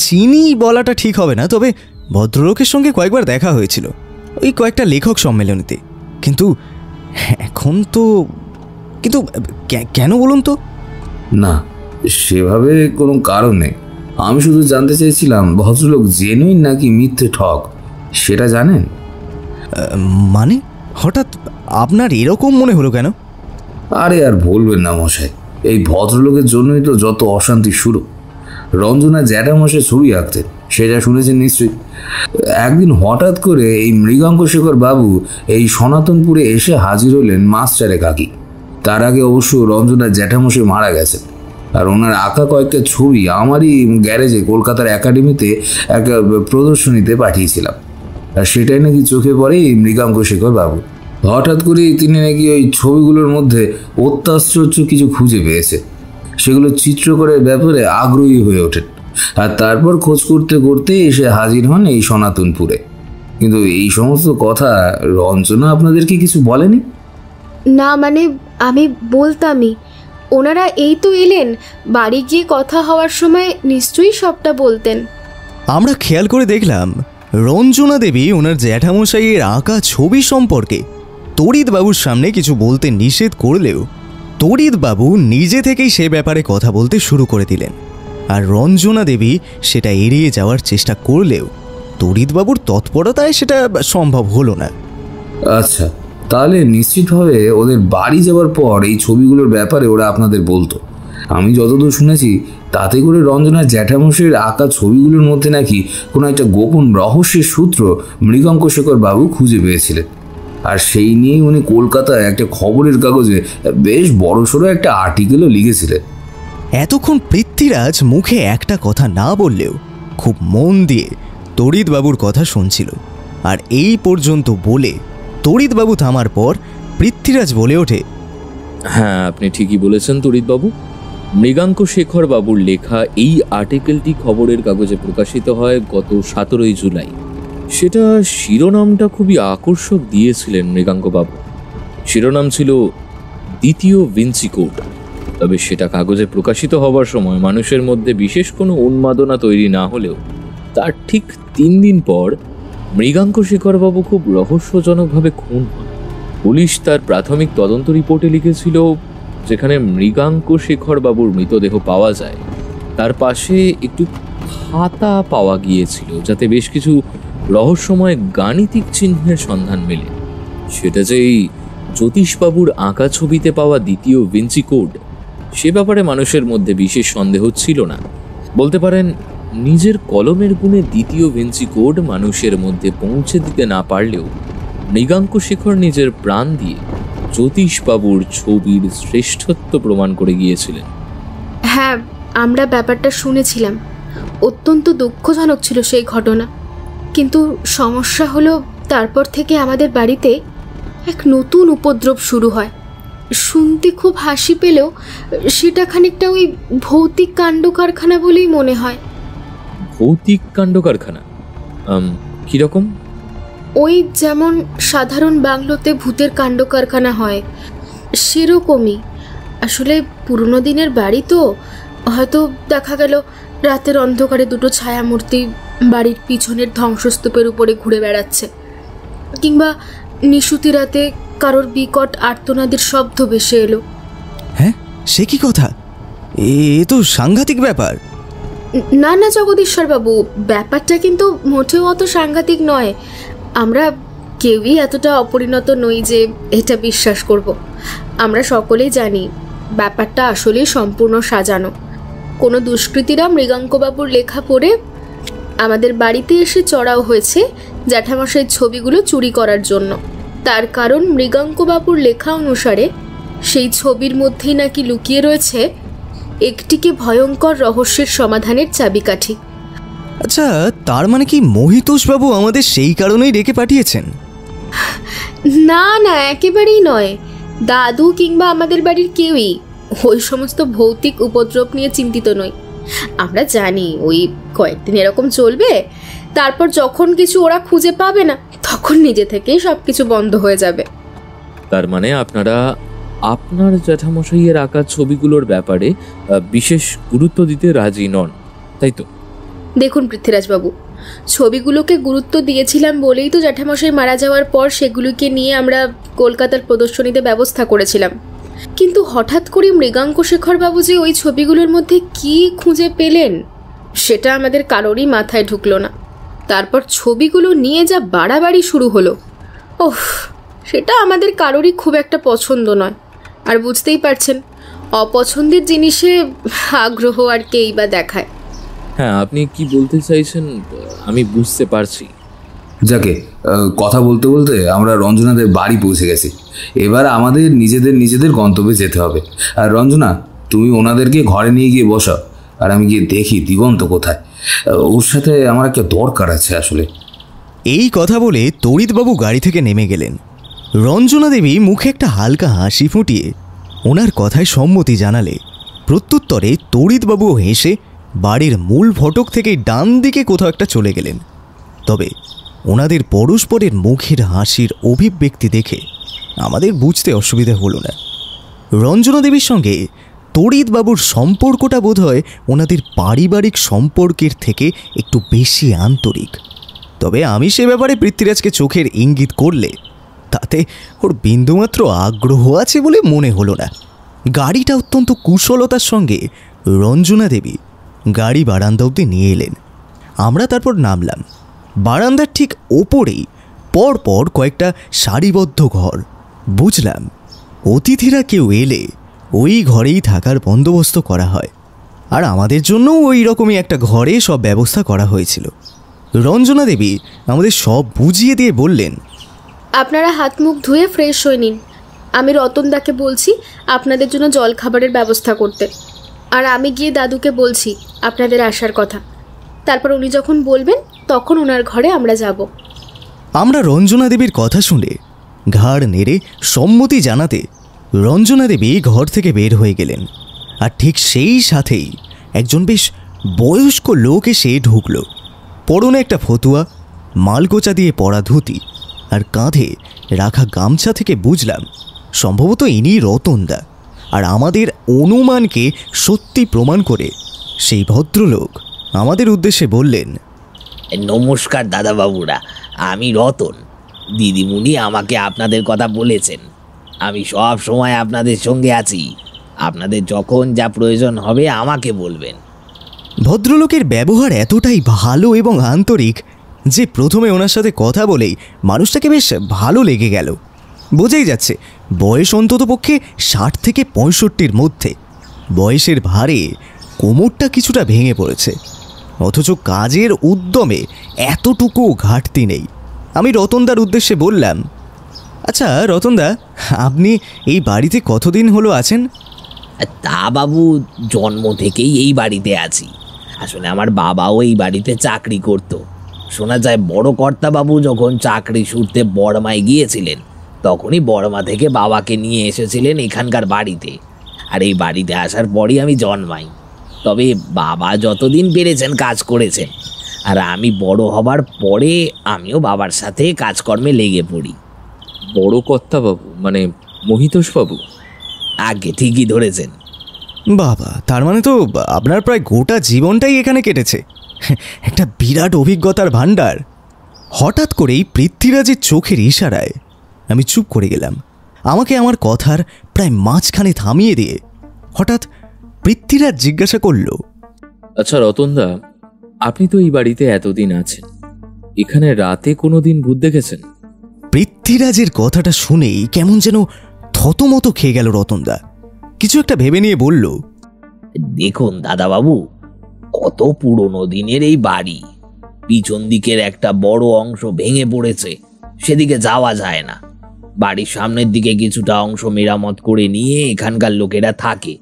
চিনি বলাটা ঠিক হবে না, তবে ভদ্রলোকের সঙ্গে কয়েকবার দেখা হয়েছিল ওই কয়েকটা লেখক সম্মেলনীতে। কিন্তু এখন তো কেন বলুন তো? না, সেভাবে কোনো কারণ নেই। আমি শুধু জানতে চাইছিলাম ভদ্রলোক জেনুইন নাকি মিথ্যে ঠক, সেটা জানেন? মানে হঠাৎ আপনার এরকম মনে হলো কেন? আরে আর বলবেন না মশাই, এই ভদ্রলোকের জন্যই তো যত অশান্তি শুরু। রঞ্জনা জ্যাঠামশাই ছবি আঁকতেন, সেটা শুনেছেন নিশ্চয়ই। একদিন হঠাৎ করে এই মৃগাঙ্কশেখর বাবু এই সনাতনপুরে এসে হাজির হলেন মাস চারেক আগে। তার আগে অবশ্য রঞ্জনার জ্যাঠামশাই মারা গেছেন, আর ওনার আঁকা কয়েকটা ছবি আমারই গ্যারেজে কলকাতার একাডেমিতে একটা প্রদর্শনীতে পাঠিয়েছিলাম। আর সেটাই নাকি চোখে পড়ে এই মৃগাঙ্কশেখর বাবু। হঠাৎ করেই তিনি নাকি ওই ছবিগুলোর মধ্যে অত্যাশ্চর্য কিছু খুঁজে পেয়েছে, সেগুলো চিত্রকরের ব্যাপারে আগ্রহী হয়ে ওঠেন। আর তারপর খোঁজ করতে করতে এসে হাজির হন এই সনাতনপুরে। কিন্তু এই সমস্ত কথা রঞ্জনা আপনাদেরকে কিছু বলেনি? না, মানে আমি বলতামই, ওনারা এই তো এলেন, বাড়ি গিয়ে কথা হওয়ার সময় নিশ্চয়ই সবটা বলতেন। আমরা খেয়াল করে দেখলাম রঞ্জনা দেবী ওনার জ্যাঠামশাইয়ের আঁকা ছবি সম্পর্কে তড়িৎবাবুর সামনে কিছু বলতে নিষেধ করলেও তড়িৎবাবু নিজে থেকেই সে ব্যাপারে কথা বলতে শুরু করে দিলেন। আর রঞ্জনা দেবী সেটা এড়িয়ে যাওয়ার চেষ্টা করলেও তড়িৎবাবুর তৎপরতায় সেটা সম্ভব হলো না। আচ্ছা, তাহলে নিশ্চিতভাবে ওদের বাড়ি যাওয়ার পর এই ছবিগুলোর ব্যাপারে ওরা আপনাদের বলতো। আমি যতদূর শুনেছি তাতে করে রঞ্জনার জ্যাঠামশাইয়ের আঁকা ছবিগুলোর মধ্যে নাকি কোনো একটা গোপন রহস্যের সূত্র মৃগাঙ্ক শেখর বাবু খুঁজে পেয়েছিলেন। আর সেই নিয়েই উনি কলকাতায় একটা খবরের কাগজে বেশ বড়সড় একটা আর্টিকেলও লিখেছিলেন। এতক্ষণ পৃথ্বীরাজ মুখে একটা কথা না বললেও খুব মন দিয়ে তড়িৎবাবুর কথা শুনছিল। আর এই পর্যন্ত বলে তড়িৎবাবু থামার পর পৃথ্বীরাজ বলে ওঠে, হ্যাঁ, আপনি ঠিকই বলেছেন তড়িৎবাবু। মৃগাঙ্ক শেখর বাবুর লেখা এই আর্টিকেলটি খবরের কাগজে প্রকাশিত হয় গত 17 জুলাই। সেটা শিরোনামটা খুবই আকর্ষক দিয়েছিলেন মৃগাঙ্কবাবু। শিরোনাম ছিল দ্বিতীয় ভিঞ্চি কোড। তবে সেটা কাগজে প্রকাশিত হবার সময় মানুষের মধ্যে বিশেষ কোনো উন্মাদনা তৈরি না হলেও তার ঠিক 3 দিন পর মৃগাঙ্ক শেখরবাবু খুব রহস্যজনকভাবে খুন হন। পুলিশ তার প্রাথমিক তদন্ত রিপোর্টে লিখেছিল, যেখানে মৃগাঙ্ক শেখরবাবুর মৃতদেহ পাওয়া যায় তার পাশে একটু খাতা পাওয়া গিয়েছিল, যাতে বেশ কিছু রহস্যময় গাণিতিক চিহ্নের সন্ধান মেলে। সেটা যে এই জ্যোতিষবাবুর আঁকা ছবিতে পাওয়া দ্বিতীয় ভিঞ্চি কোড, সে ব্যাপারে মানুষের মধ্যে বিশেষ সন্দেহ ছিল না। বলতে পারেন, নিজের কলমের গুণে দ্বিতীয় ভিঞ্চি কোড মানুষের মধ্যে পৌঁছে দিতে না পারলেও মৃগাঙ্ক শেখর নিজের প্রাণ দিয়ে জ্যোতিষবাবুর ছবির শ্রেষ্ঠত্ব প্রমাণ করে গিয়েছিলেন। হ্যাঁ, আমরা ব্যাপারটা শুনেছিলাম। অত্যন্ত দুঃখজনক ছিল সেই ঘটনা। কিন্তু সমস্যা হলো, তারপর থেকে আমাদের বাড়িতে এক নতুন উপদ্রব শুরু হয়। শুনতে খুব হাসি পেলেও সেটা খানিকটা ওই ভৌতিক কাণ্ড কারখানা বলেই মনে হয়। ভৌতিক কাণ্ড কারখানা? কীরকম? ওই যেমন সাধারণ বাংলোতে ভূতের কাণ্ড কারখানা হয়, সেরকমই। আসলে পুরনো দিনের বাড়ি তো, হয়তো দেখা গেল রাতের অন্ধকারে দুটো ছায়ামূর্তি বাড়ির পিছনের ধ্বংসস্তূপের উপরে ঘুরে বেড়াচ্ছে, কিংবা নিশুতি রাতে কারোর বিকট আর্তনাদের শব্দ ভেসে এলো। হ্যাঁ, সে কি কথা? এ তো সাংঘাতিক ব্যাপার। না না জগদীশ্বরবাবু, ব্যাপারটা কিন্তু মোটেও অত সাংঘাতিক নয়। আমরা কেউই এতটা অপরিণত নই যে এটা বিশ্বাস করব। আমরা সকলেই জানি ব্যাপারটা আসলেই সম্পূর্ণ সাজানো। কোনো দুষ্কৃতীরা মৃগাঙ্কবাবুর লেখা পড়ে আমাদের বাড়িতে এসে চড়াও হয়েছে জ্যাঠামশাইয়ের ছবিগুলো চুরি করার জন্য। তার কারণ মৃগাঙ্কবাবুর লেখা অনুসারে সেই ছবির মধ্যেই নাকি লুকিয়ে রয়েছে একটিকে ভয়ঙ্কর রহস্যের সমাধানের চাবিকাঠি। আচ্ছা, তার মানে কি মহিতোষবাবু আমাদের সেই কারণেই ডেকে পাঠিয়েছেন? না না, একেবারেই নয়। দাদু কিংবা আমাদের বাড়ির কেউই ওই সমস্ত ভৌতিক উপদ্রব নিয়ে চিন্তিত নই। আমরা জানি ওই কয়েকদিন এরকম চলবে, তারপর যখন কিছু ওরা খুঁজে পাবে না তখন নিজে থেকেই সব কিছু বন্ধ হয়ে যাবে। তার মানে আপনারা আপনার জ্যাঠামশাইয়ের আঁকা ছবিগুলোর ব্যাপারে বিশেষ গুরুত্ব দিতে রাজি নন, তাই তো? দেখুন পৃথ্বীরাজবাবু, ছবিগুলোকে গুরুত্ব দিয়েছিলাম বলেই তো জ্যাঠামশাই মারা যাওয়ার পর সেগুলোকে নিয়ে আমরা কলকাতার প্রদর্শনীতে ব্যবস্থা করেছিলাম। কিন্তু হঠাৎ করে মৃগাঙ্ক শেখরবাবু যে ওই ছবিগুলোর মধ্যে কি খুঁজে পেলেন সেটা আমাদের কারোরই মাথায় ঢুকলো না। তারপর ছবিগুলো নিয়ে যা বাড়াবাড়ি শুরু হলো, ওহ, সেটা আমাদের কারোরই খুব একটা পছন্দ নয়। আর বুঝতেই পারছেন, অপছন্দের জিনিসে আগ্রহ আর কেই বা দেখায়। হ্যাঁ, আপনি কি বলতে চাইছেন আমি বুঝতে পারছি। যাকে কথা বলতে বলতে আমরা রঞ্জনাদের বাড়ি পৌঁছে গেছি। এবার আমাদের নিজেদের গন্তব্যে যেতে হবে। আর রঞ্জনা, তুমি ওনাদেরকে ঘরে নিয়ে গিয়ে বসাও, আর আমি গিয়ে দেখি দিগন্ত কোথায়। ওর সাথে আমার একটা দরকার আছে আসলে। এই কথা বলে তড়িৎবাবু গাড়ি থেকে নেমে গেলেন। রঞ্জনা দেবী মুখে একটা হালকা হাসি ফুটিয়ে ওনার কথায় সম্মতি জানালে প্রত্যুত্তরে তড়িৎবাবুও হেসে বাড়ির মূল ফটক থেকে ডান দিকে কোথাও একটা চলে গেলেন। তবে ওনাদের পরস্পরের মুখের হাসির অভিব্যক্তি দেখে আমাদের বুঝতে অসুবিধা হলো না। রঞ্জনা দেবীর সঙ্গে তড়িৎবাবুর সম্পর্কটা বোধহয় ওনাদের পারিবারিক সম্পর্কের থেকে একটু বেশি আন্তরিক। তবে আমি সে ব্যাপারে পৃথ্বীরাজকে চোখের ইঙ্গিত করলে তাতে ওর বিন্দুমাত্র আগ্রহ আছে বলে মনে হলো না। গাড়িটা অত্যন্ত কুশলতার সঙ্গে রঞ্জনা দেবী গাড়ি বারান্দা অবধি নিয়ে এলেন। আমরা তারপর নামলাম। বারান্দার ঠিক ওপরেই পরপর কয়েকটা সারিবদ্ধ ঘর। বুঝলাম অতিথিরা কেউ এলে ওই ঘরেই থাকার বন্দোবস্ত করা হয়, আর আমাদের জন্য ওই রকমই একটা ঘরে সব ব্যবস্থা করা হয়েছিল। রঞ্জনা দেবী আমাদের সব বুঝিয়ে দিয়ে বললেন, আপনারা হাত মুখ ধুয়ে ফ্রেশ হয়ে নিন। আমি রতনদাকে বলছি আপনাদের জন্য জলখাবারের ব্যবস্থা করতে, আর আমি গিয়ে দাদুকে বলছি আপনাদের আসার কথা। তারপর উনি যখন বলবেন তখন ওনার ঘরে আমরা যাব। আমরা রঞ্জনা দেবীর কথা শুনে ঘাড় নেড়ে সম্মতি জানাতে রঞ্জনা দেবী ঘর থেকে বের হয়ে গেলেন। আর ঠিক সেই সাথেই একজন বেশ বয়স্ক লোক এসে ঢুকল। পরনে একটা ফতুয়া, মালকোচা দিয়ে পরা ধুতি, আর কাঁধে রাখা গামছা থেকে বুঝলাম সম্ভবত ইনি রতনদা। আর আমাদের অনুমানকে সত্যি প্রমাণ করে সেই ভদ্রলোক আমাদের উদ্দেশ্যে বললেন, নমস্কার দাদাবাবুরা, আমি রতন। দিদিমণি আমাকে আপনাদের কথা বলেছেন। আমি সব সময় আপনাদের সঙ্গে আছি। আপনাদের যখন যা প্রয়োজন হবে আমাকে বলবেন। ভদ্রলোকের ব্যবহার এতটাই ভালো এবং আন্তরিক যে প্রথমে ওনার সাথে কথা বলেই মানুষটাকে বেশ ভালো লেগে গেল। বোঝাই যাচ্ছে বয়স অন্তত পক্ষে 60 থেকে 65-র মধ্যে। বয়সের ভারে কোমরটা কিছুটা ভেঙে পড়েছে, অথচ কাজের উদ্যমে এতটুকু ঘাটতি নেই। আমি রতনদার উদ্দেশ্যে বললাম, আচ্ছা রতনদা, আপনি এই বাড়িতে কতদিন হলো আছেন? তা বাবু, জন্ম থেকেই এই বাড়িতে আছি। আসলে আমার বাবাও এই বাড়িতে চাকরি করত। শোনা যায় বড় কর্তা বাবু যখন চাকরি সূত্রে বর্মায় গিয়েছিলেন তখনই বর্মা থেকে বাবাকে নিয়ে এসেছিলেন এখানকার বাড়িতে। আর এই বাড়িতে আসার পরই আমি জন্মাই। তবে বাবা যতদিন পেরেছেন কাজ করেছেন, আর আমি বড় হবার পরে আমিও বাবার সাথে কাজকর্মে লেগে পড়ি। বড় কর্তাবাবু মানে মহিতোষবাবু? আগে ঠিকই ধরেছেন। বাবা, তার মানে তো আপনার প্রায় গোটা জীবনটাই এখানে কেটেছে। একটা বিরাট অভিজ্ঞতার ভাণ্ডার। হঠাৎ করেই পৃথ্বীরাজের চোখের ইশারায় আমি চুপ করে গেলাম। আমাকে আমার কথার প্রায় মাঝখানে থামিয়ে দিয়ে হঠাৎ পৃথ্বীরাজ জিজ্ঞাসা করল, আচ্ছা রতনদা, আপনি তো এই বাড়িতে এতদিন আছেন, এখানে রাতে কোনোদিন ভূত দেখেছেন? পৃথ্বীরাজের কথাটা শুনেই কেমন যেন থতমত খেয়ে গেল রতনদা। কিছু একটা ভেবে নিয়ে বলল, দেখুন দাদাবাবু, কত পুরনো দিনের এই বাড়ি। পিছন দিকের একটা বড় অংশ ভেঙে পড়েছে, সেদিকে যাওয়া যায় না। বাড়ির সামনের দিকে কিছুটা অংশ মেরামত করে নিয়ে এখানকার লোকেরা থাকে।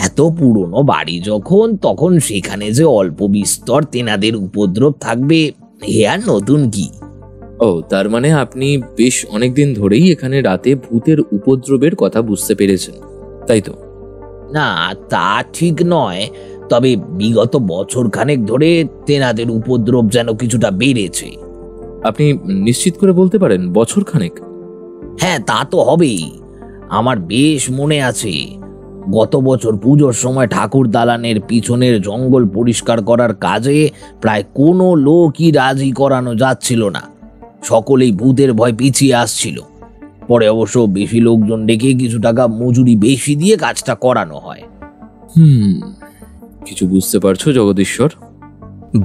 এত পুরনো বাড়ি যখন, তখন সেখানে যে অল্প বিস্তর তেনাদের উপদ্রব থাকবে এ আর নতুন কি। ও, তার মানে আপনি বেশ অনেকদিন ধরেই এখানে রাতে ভূতের উপদ্রবের কথা বুঝতে পেরেছেন, তাই তো? না, তা ঠিক নয়, তবে বিগত বছর খানেক ধরে তেনাদের উপদ্রব যেন কিছুটা বেড়েছে। আপনি নিশ্চিত করে বলতে পারেন বছর খানেক? হ্যাঁ, তা তো হবেই। আমার বেশ মনে আছে, গত বছর পুজোর সময় ঠাকুর দালানের পিছনের জঙ্গল পরিষ্কার করার কাজে প্রায় কোনো লোকই রাজি করানো যাচ্ছিল না। সকলেই ভূতের ভয় পিছিয়ে আসছিল। পরে অবশ্য বেশি লোকজন ডেকে কিছু টাকা মজুরি বেশি দিয়ে কাজটা করানো হয়। কিছু বুঝতে পারছো জগদীশ্বর?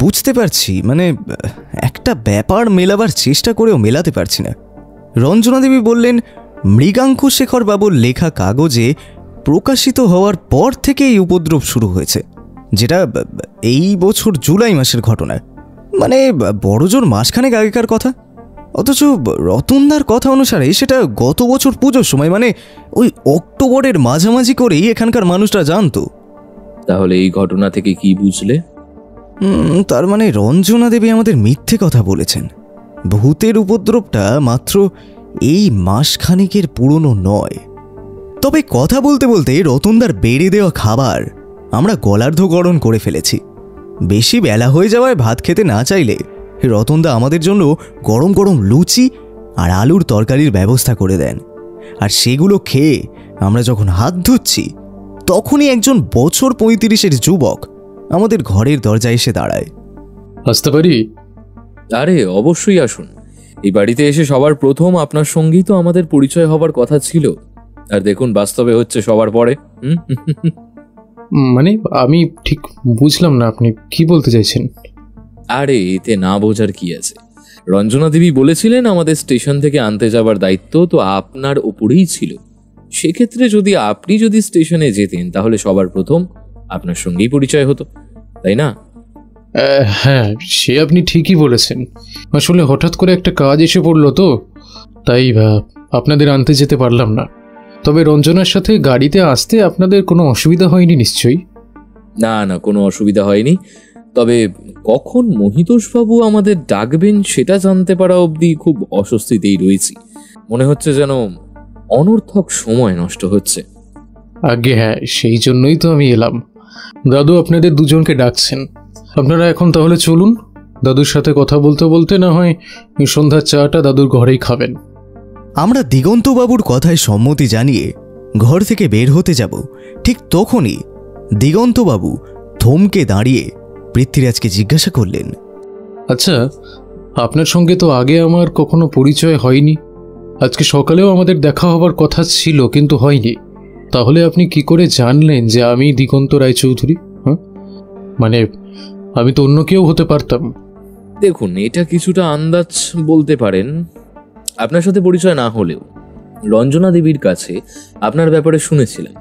বুঝতে পারছি, মানে একটা ব্যাপার মেলাবার চেষ্টা করেও মেলাতে পারছি না। রঞ্জনা দেবী বললেন, মৃগাঙ্কুশ শেখর বাবুর লেখা কাগজে প্রকাশিত হওয়ার পর থেকে এই উপদ্রব শুরু হয়েছে, যেটা এই বছর জুলাই মাসের ঘটনা, মানে বড়জোর মাসখানেক আগেকার কথা। অথচ রতনদার কথা অনুসারে সেটা গত বছর পুজোর সময়, মানে ওই অক্টোবরের মাঝামাঝি করেই এখানকার মানুষরা জানতো। তাহলে এই ঘটনা থেকে কি বুঝলে? তার মানে রঞ্জনা দেবী আমাদের মিথ্যে কথা বলেছেন। ভূতের উপদ্রবটা মাত্র এই মাসখানেকের পুরনো নয়। তবে কথা বলতে বলতে রতনদার বেড়ে দেওয়া খাবার আমরা গলার্ধকরণ করে ফেলেছি। বেশি বেলা হয়ে যাওয়ায় ভাত খেতে না চাইলে রতনদা আমাদের জন্য গরম গরম লুচি আর আলুর তরকারির ব্যবস্থা করে দেন। আর সেগুলো খেয়ে আমরা যখন হাত ধুচ্ছি তখনই একজন বছর 35-এর যুবক আমাদের ঘরের দরজায় এসে দাঁড়ায়। আসতে পারি? আরে অবশ্যই আসুন। এই বাড়িতে এসে সবার প্রথম আপনার সঙ্গেই তো আমাদের পরিচয় হবার কথা ছিল, আর দেখুন বাস্তবে হচ্ছে সবার পরে। মানে আমি ঠিক বুঝলাম না আপনি কি বলতে চাইছেন। আরে এতে না বোঝার কি আছে, রঞ্জনা দেবী বলেছিলেন আমাদের স্টেশন থেকে আনতে যাবার দায়িত্ব তো আপনার ওপরেই ছিল। সেক্ষেত্রে আপনি যদি স্টেশনে যেতেন তাহলে সবার প্রথম আপনার সঙ্গেই পরিচয় হতো, তাই না? হ্যাঁ, সে আপনি ঠিকই বলেছেন। আসলে হঠাৎ করে একটা কাজ এসে পড়লো তো, তাই আপনাদের আনতে যেতে পারলাম না। তবে রঞ্জনার সাথে গাড়িতে আসতে আপনাদের কোনো অসুবিধা হয়নি নিশ্চয়ই? না না, কোনো অসুবিধা হয়নি। তবে কখন মহিতোষবাবু আমাদের ডাকবেন সেটা জানতে পারা অবধি খুব অস্বস্তিতেই রয়েছি। মনে হচ্ছে যেন অনর্থক সময় নষ্ট হচ্ছে। আগে হ্যাঁ, সেই জন্যই তো আমি এলাম। দাদু আপনাদের দুজনকে ডাকছেন, আপনারা এখন তাহলে চলুন। দাদুর সাথে কথা বলতে বলতে না হয় সন্ধ্যার চাটা দাদুর ঘরেই খাবেন। আমরা দিগন্তবাবুর কথায় সম্মতি জানিয়ে ঘর থেকে বের হতে যাব, ঠিক তখনই দিগন্তবাবু থমকে দাঁড়িয়ে পৃথ্বীরাজকে জিজ্ঞাসা করলেন, আচ্ছা, আপনার সঙ্গে তো আগে আমার কখনো পরিচয় হয়নি। আজকে সকালেও আমাদের দেখা হবার কথা ছিল কিন্তু হয়নি। তাহলে আপনি কি করে জানলেন যে আমি দিগন্ত রায়চৌধুরী? হ্যাঁ, মানে আমি তো অন্য কেউ হতে পারতাম। দেখুন, এটা কিছুটা আন্দাজ বলতে পারেন। আপনার সাথে পরিচয় না হলেও রঞ্জনা দেবীর কাছে আপনার ব্যাপারে শুনেছিলাম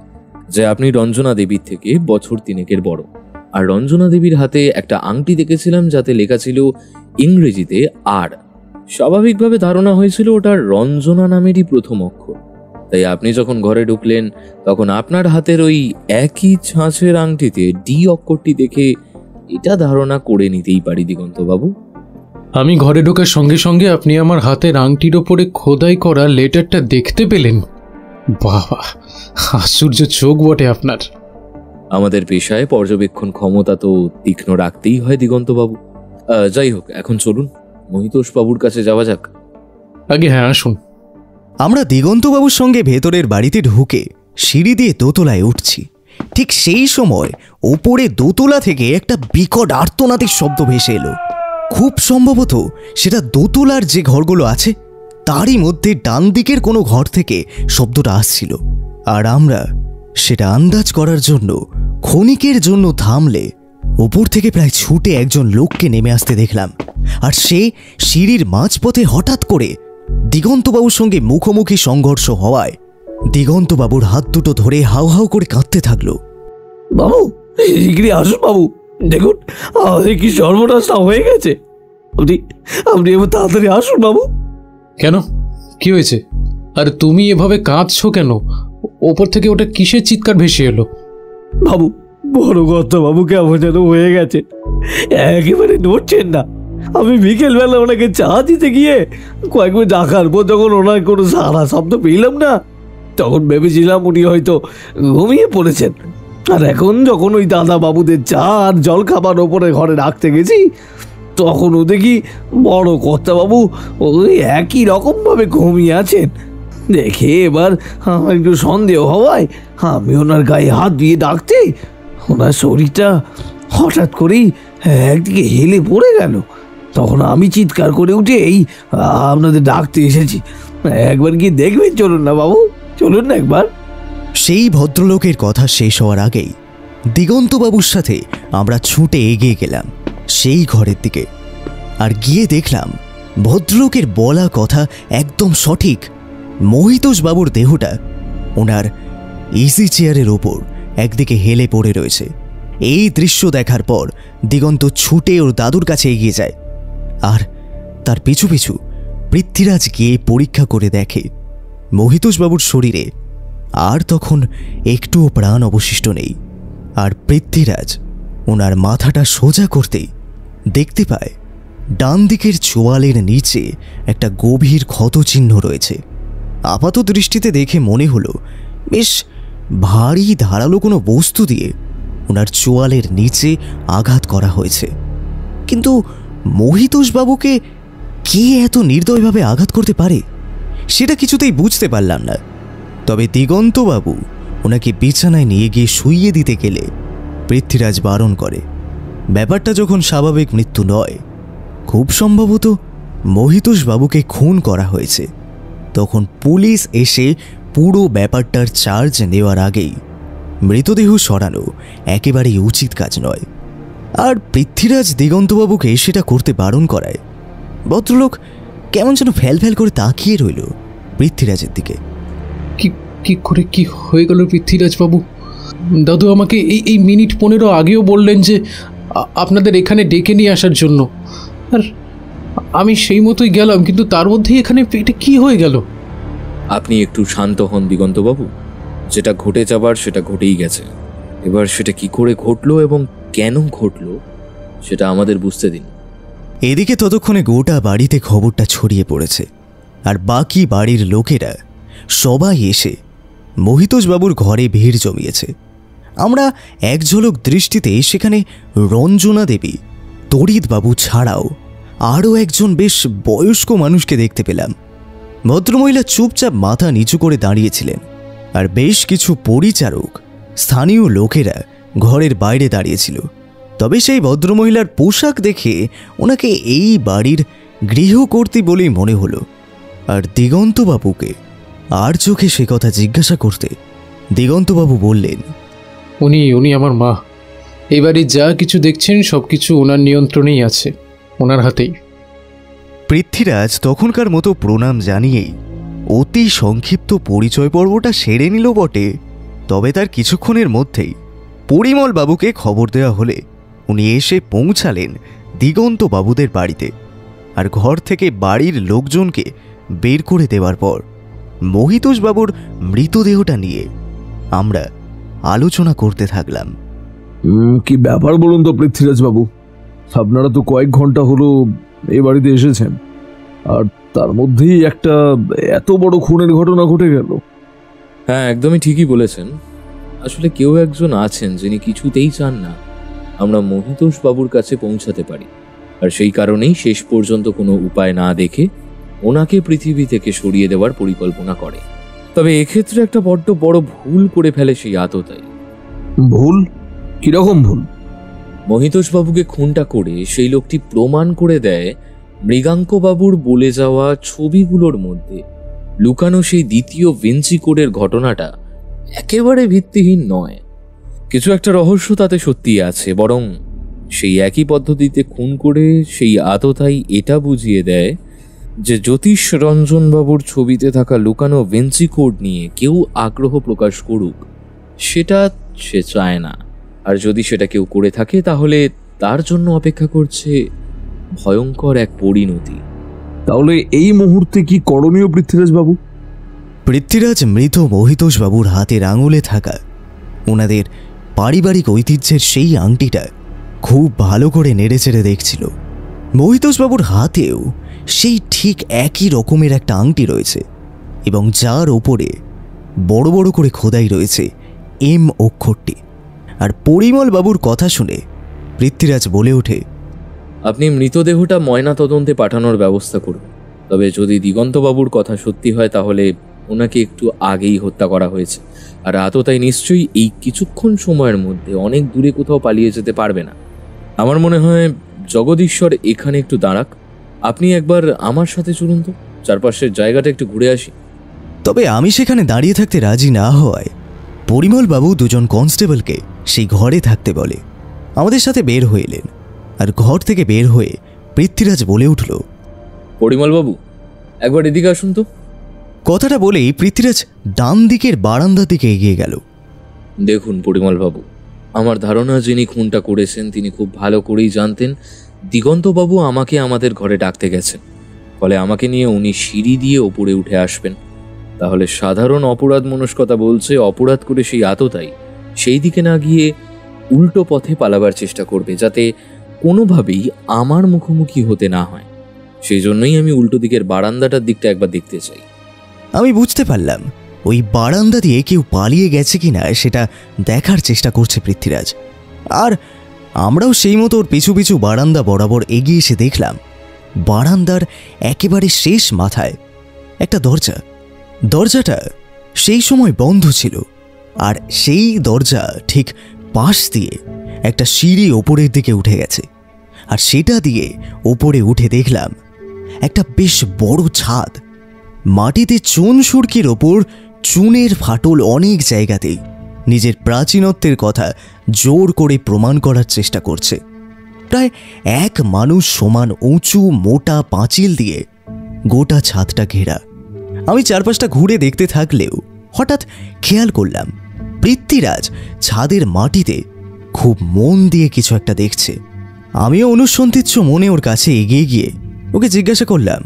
যে আপনি রঞ্জনা দেবীর থেকে বছর 3 বড়। আর রঞ্জনা দেবীর হাতে একটা আংটি দেখেছিলাম যাতে লেখা ছিল ইংরেজিতে আর। স্বাভাবিকভাবে ধারণা হয়েছিল ওটা রঞ্জনা নামেরই প্রথম অক্ষর। তাই আপনি যখন ঘরে ঢুকলেন তখন আপনার হাতের ওই একই ছাঁচের আংটিতে ডি অক্ষরটি দেখে এটা ধারণা করে নিতেই পারি দিগন্তবাবু। আমি ঘরে ঢোকার সঙ্গে সঙ্গে আপনি আমার হাতের আংটির ওপরে খোদাই করা লেটারটা দেখতে পেলেন? বাবা, আশ্চর্য চোখ বটে আপনার। আমাদের পেশায় পর্যবেক্ষণ ক্ষমতা তো তীক্ষ্ণ রাখতেই হয় দিগন্তবাবু। যাই হোক, এখন চলুন মহিতোষবাবুর কাছে যাওয়া যাক। আগে হ্যাঁ, আসুন। আমরা দিগন্তবাবুর সঙ্গে ভেতরের বাড়িতে ঢুকে সিঁড়ি দিয়ে দোতলায় উঠছি। ঠিক সেই সময় ওপরে দোতলা থেকে একটা বিকট আর্তনাদের শব্দ ভেসে এলো। খুব সম্ভবত সেটা দোতলার যে ঘরগুলো আছে তারই মধ্যে ডান দিকের কোনো ঘর থেকে শব্দটা আসছিল। আর আমরা সেটা আন্দাজ করার জন্য ক্ষণিকের জন্য থামলে ওপর থেকে প্রায় ছুটে একজন লোককে নেমে আসতে দেখলাম। আর সে সিঁড়ির মাঝপথে হঠাৎ করে দিগন্তবাবুর সঙ্গে মুখোমুখি সংঘর্ষ হওয়ায় দিগন্তবাবুর হাত দুটো ধরে হাউ হাউ করে কাঁদতে থাকলো। বাবু, শিগগিরই আসুন বাবু, দেখুন আমাদের কি সর্বনাশটা হয়ে গেছে। আপনি এবার তাড়াতাড়ি আসুন বাবু। কেন, কি হয়েছে? আর তুমি এভাবে কাঁদছো কেন? ওপর থেকে ওটা কিসের চিৎকার ভেসে এলো? বাবু, বড় কথা বাবু কেমন যেন হয়ে গেছে, একেবারে নড়ছেন না। আমি বিকেলবেলা ওনাকে চা দিতে গিয়ে কয়েকবার ডাকার পর যখন ওনার কোনো সারা শব্দ পেলাম না, তখন ভেবেছিলাম উনি হয়তো ঘুমিয়ে পড়েছেন। আর এখন যখন ওই দাদা বাবুদের চা আর জল খাবার ওপরে ঘরে রাখতে গেছি, তখনও দেখি বড় কর্তাবাবু ওই একই রকমভাবে ঘুমিয়ে আছেন। দেখে এবার আমার একটু সন্দেহ হওয়ায় আমি ওনার গায়ে হাত দিয়ে ডাকতে ওনার শরীরটা হঠাৎ করেই একদিকে হেলে পড়ে গেল। তখন আমি চিৎকার করে উঠেই আপনাদের ডাকতে এসেছি। একবার গিয়ে দেখবেন, চলুন না বাবু, চলুন না একবার। সেই ভদ্রলোকের কথা শেষ হওয়ার আগেই দিগন্তবাবুর সাথে আমরা ছুটে এগিয়ে গেলাম সেই ঘরের দিকে। আর গিয়ে দেখলাম ভদ্রলোকের বলা কথা একদম সঠিক। মহিতোষবাবুর দেহটা ওনার ইজি চেয়ারের ওপর একদিকে হেলে পড়ে রয়েছে। এই দৃশ্য দেখার পর দিগন্ত ছুটে ওর দাদুর কাছে এগিয়ে যায়, আর তার পিছু পিছু পৃথ্বীরাজ গিয়ে পরীক্ষা করে দেখে মহিতোষবাবুর শরীরে আর তখন একটুও প্রাণ অবশিষ্ট নেই। আর পৃথ্বীরাজ ওনার মাথাটা সোজা করতেই দেখতে পায় ডান দিকের চোয়ালের নিচে একটা গভীর ক্ষতচিহ্ন রয়েছে। আপাত দৃষ্টিতে দেখে মনে হলো বেশ ভারী ধারালো কোনো বস্তু দিয়ে ওনার চোয়ালের নিচে আঘাত করা হয়েছে। কিন্তু মহিতোষবাবুকে কে এত নির্দয়ভাবে আঘাত করতে পারে সেটা কিছুতেই বুঝতে পারলাম না। তবে দিগন্তবাবু ওনাকে বিছানায় নিয়ে গিয়ে শুইয়ে দিতে গেলে পৃথ্বীরাজ বারণ করে। ব্যাপারটা যখন স্বাভাবিক মৃত্যু নয়, খুব সম্ভবত মহিতোষ বাবুকে খুন করা হয়েছে, তখন পুলিশ এসে পুরো ব্যাপারটার চার্জ নেওয়ার আগেই মৃতদেহ সরানো একেবারেই উচিত কাজ নয়। আর পৃথ্বীরাজ দিগন্তবাবুকে সেটা করতে বারণ করায় ভদ্রলোক কেমন যেন ফ্যাল ফ্যাল করে তাকিয়ে রইল পৃথ্বীরাজের দিকে। কি করে কি হয়ে গেল পৃথ্বীরাজ বাবু? দাদু আমাকে এই মিনিট 15 আগেও বললেন যে আপনাদের এখানে ডেকে নিয়ে আসার জন্য, আর আমি সেই মতোই গেলাম, কিন্তু তার মধ্যেই এখানে এটা কি হয়ে গেল? আপনি একটু শান্ত হন দিগন্তবাবু। যেটা ঘটে যাবার সেটা ঘটেই গেছে। এবার সেটা কি করে ঘটলো এবং কেন ঘটলো সেটা আমাদের বুঝতে দিন। এদিকে ততক্ষণে গোটা বাড়িতে খবরটা ছড়িয়ে পড়েছে, আর বাকি বাড়ির লোকেরা সবাই এসে মহিতোষবাবুর ঘরে ভিড় জমিয়েছে। আমরা এক ঝলক দৃষ্টিতে সেখানে রঞ্জনা দেবী, তড়িৎবাবু ছাড়াও আরও একজন বেশ বয়স্ক মানুষকে দেখতে পেলাম। ভদ্রমহিলা চুপচাপ মাথা নিচু করে দাঁড়িয়েছিলেন, আর বেশ কিছু পরিচারক, স্থানীয় লোকেরা ঘরের বাইরে দাঁড়িয়েছিল। তবে সেই ভদ্রমহিলার পোশাক দেখে ওনাকে এই বাড়ির গৃহকর্ত্রী বলেই মনে হলো। আর দিগন্তবাবুকে আর চোখে সে কথা জিজ্ঞাসা করতে দিগন্তবাবু বললেন, উনি আমার মা। এবারে যা কিছু দেখছেন সব কিছু ওনার নিয়ন্ত্রণেই আছে, ওনার হাতেই। পৃথ্বীরাজ তখনকার মতো প্রণাম জানিয়েই অতি সংক্ষিপ্ত পরিচয় পর্বটা সেরে নিল বটে, তবে তার কিছুক্ষণের মধ্যেই পরিমল বাবুকে খবর দেওয়া হলে উনি এসে পৌঁছালেন দিগন্তবাবুদের বাড়িতে। আর ঘর থেকে বাড়ির লোকজনকে বের করে দেওয়ার পর মহিতোষবাবুর মৃতদেহটা নিয়ে আমরা আলোচনা করতে থাকলাম। কি ব্যাপার বলুন তো পৃথ্বীরাজ বাবু, আপনারা তো কয়েক ঘন্টা হলো এ বাড়িতে এসেছেন, আর তার মধ্যেই একটা এত বড় খুনের ঘটনা ঘটে গেল। হ্যাঁ, একদমই ঠিকই বলেছেন। আসলে কেউ একজন আছেন যিনি কিছুতেই চান না আমরা মহিতোষ বাবুর কাছে পৌঁছাতে পারি, আর সেই কারণেই শেষ পর্যন্ত কোনো উপায় না দেখে ওনাকে পৃথিবী থেকে সরিয়ে দেওয়ার পরিকল্পনা করে। তবে এক্ষেত্রে একটা বড্ড বড় ভুল করে ফেলে সেই আততায়ী। ভুল? কিরকম ভুল? মহিতোষ বাবুকে খুনটা করে সেই লোকটি প্রমাণ করে দেয় মৃগাঙ্কবাবুর বলে যাওয়া ছবিগুলোর মধ্যে লুকানো সেই দ্বিতীয় ভিঞ্চি কোডের ঘটনাটা একেবারে ভিত্তিহীন নয়। কিছু একটা রহস্য তাতে সত্যিই আছে, বরং সেই একই পদ্ধতিতে খুন করে সেই আততায়ী এটা বুঝিয়ে দেয় যে জ্যোতিষ রঞ্জনবাবুর ছবিতে থাকা লুকানো ভিঞ্চি কোড নিয়ে কেউ আগ্রহ প্রকাশ করুক, সেটা সে চায় না। আর যদি সেটা কেউ করে থাকে তাহলে তার জন্য অপেক্ষা করছে ভয়ঙ্কর এক পরিণতি। তাহলে এই মুহূর্তে কি করণীয় পৃথ্বীরাজ বাবু? পৃথ্বীরাজ মৃত মহিতোষবাবুর হাতের আঙুলে থাকা ওনাদের পারিবারিক ঐতিহ্যের সেই আংটিটা খুব ভালো করে নেড়েচেড়ে দেখছিল। মহিতোষবাবুর হাতেও সেই ঠিক একই রকমের একটা আংটি রয়েছে, এবং যার ওপরে বড় বড় করে খোদাই রয়েছে এম অক্ষরটি। আর পরিমল বাবুর কথা শুনে পৃথ্বীরাজ বলে ওঠে, আপনি মৃতদেহটা ময়না তদন্তে পাঠানোর ব্যবস্থা করুন। তবে যদি দিগন্তবাবুর কথা সত্যি হয় তাহলে ওনাকে একটু আগেই হত্যা করা হয়েছে, আর আততায়ী নিশ্চয়ই এই কিছুক্ষণ সময়ের মধ্যে অনেক দূরে কোথাও পালিয়ে যেতে পারবে না। আমার মনে হয় জগদীশ্বর এখানে একটু দাঁড়াক, আপনি একবার আমার সাথে চলুন তো, চারপাশের জায়গাটা একটু ঘুরে আসি। তবে আমি সেখানে দাঁড়িয়ে থাকতে রাজি না হওয়ায় পরিমল বাবু দুজন কনস্টেবলকে সেই ঘরে থাকতে বলে আমাদের সাথে বের হয়ে এলেন। আর ঘর থেকে বের হয়ে পৃথ্বীরাজ বলে উঠল, পরিমল বাবু একবার এদিকে আসুন তো। কথাটা বলেই পৃথ্বীরাজ ডান দিকের বারান্দার দিকে এগিয়ে গেল। দেখুন পরিমল বাবু, আমার ধারণা যিনি খুনটা করেছেন তিনি খুব ভালো করেই জানতেন দিগন্তবাবু আমাকে আমাদের ঘরে ডাকতে গেছেন, ফলে আমাকে নিয়ে উনি সিঁড়ি দিয়ে ওপরে উঠে আসবেন। তাহলে সাধারণ অপরাধ মনস্কতা বলছে অপরাধ করে সেই আততায়ী সেই দিকে না গিয়ে উল্টো পথে পালাবার চেষ্টা করবে, যাতে কোনোভাবেই আমার মুখোমুখি হতে না হয়। সেই জন্যই আমি উল্টো দিকের বারান্দাটার দিকটা একবার দেখতে চাই। আমি বুঝতে পারলাম ওই বারান্দা দিয়ে কেউ পালিয়ে গেছে কিনা সেটা দেখার চেষ্টা করছে পৃথ্বীরাজ। আর আমরাও সেই মতো ওর পিছু পিছু বারান্দা বরাবর এগিয়ে এসে দেখলাম বারান্দার একেবারে শেষ মাথায় একটা দরজা। দরজাটা সেই সময় বন্ধ ছিল, আর সেই দরজা ঠিক পাশ দিয়ে একটা সিঁড়ি ওপরের দিকে উঠে গেছে। আর সেটা দিয়ে ওপরে উঠে দেখলাম একটা বেশ বড় ছাদ। মাটিতে চুন সুরকির ওপর চুনের ফাটল অনেক জায়গাতেই নিজের প্রাচীনত্বের কথা জোর করে প্রমাণ করার চেষ্টা করছে। প্রায় এক মানুষ সমান উঁচু মোটা পাঁচিল দিয়ে গোটা ছাদটা ঘেরা। আমি চারপাশটা ঘুরে দেখতে থাকলেও হঠাৎ খেয়াল করলাম পৃথ্বীরাজ ছাদের মাটিতে খুব মন দিয়ে কিছু একটা দেখছে। আমিও অনুসন্ধিৎস মনে ওর কাছে এগিয়ে গিয়ে ওকে জিজ্ঞাসা করলাম,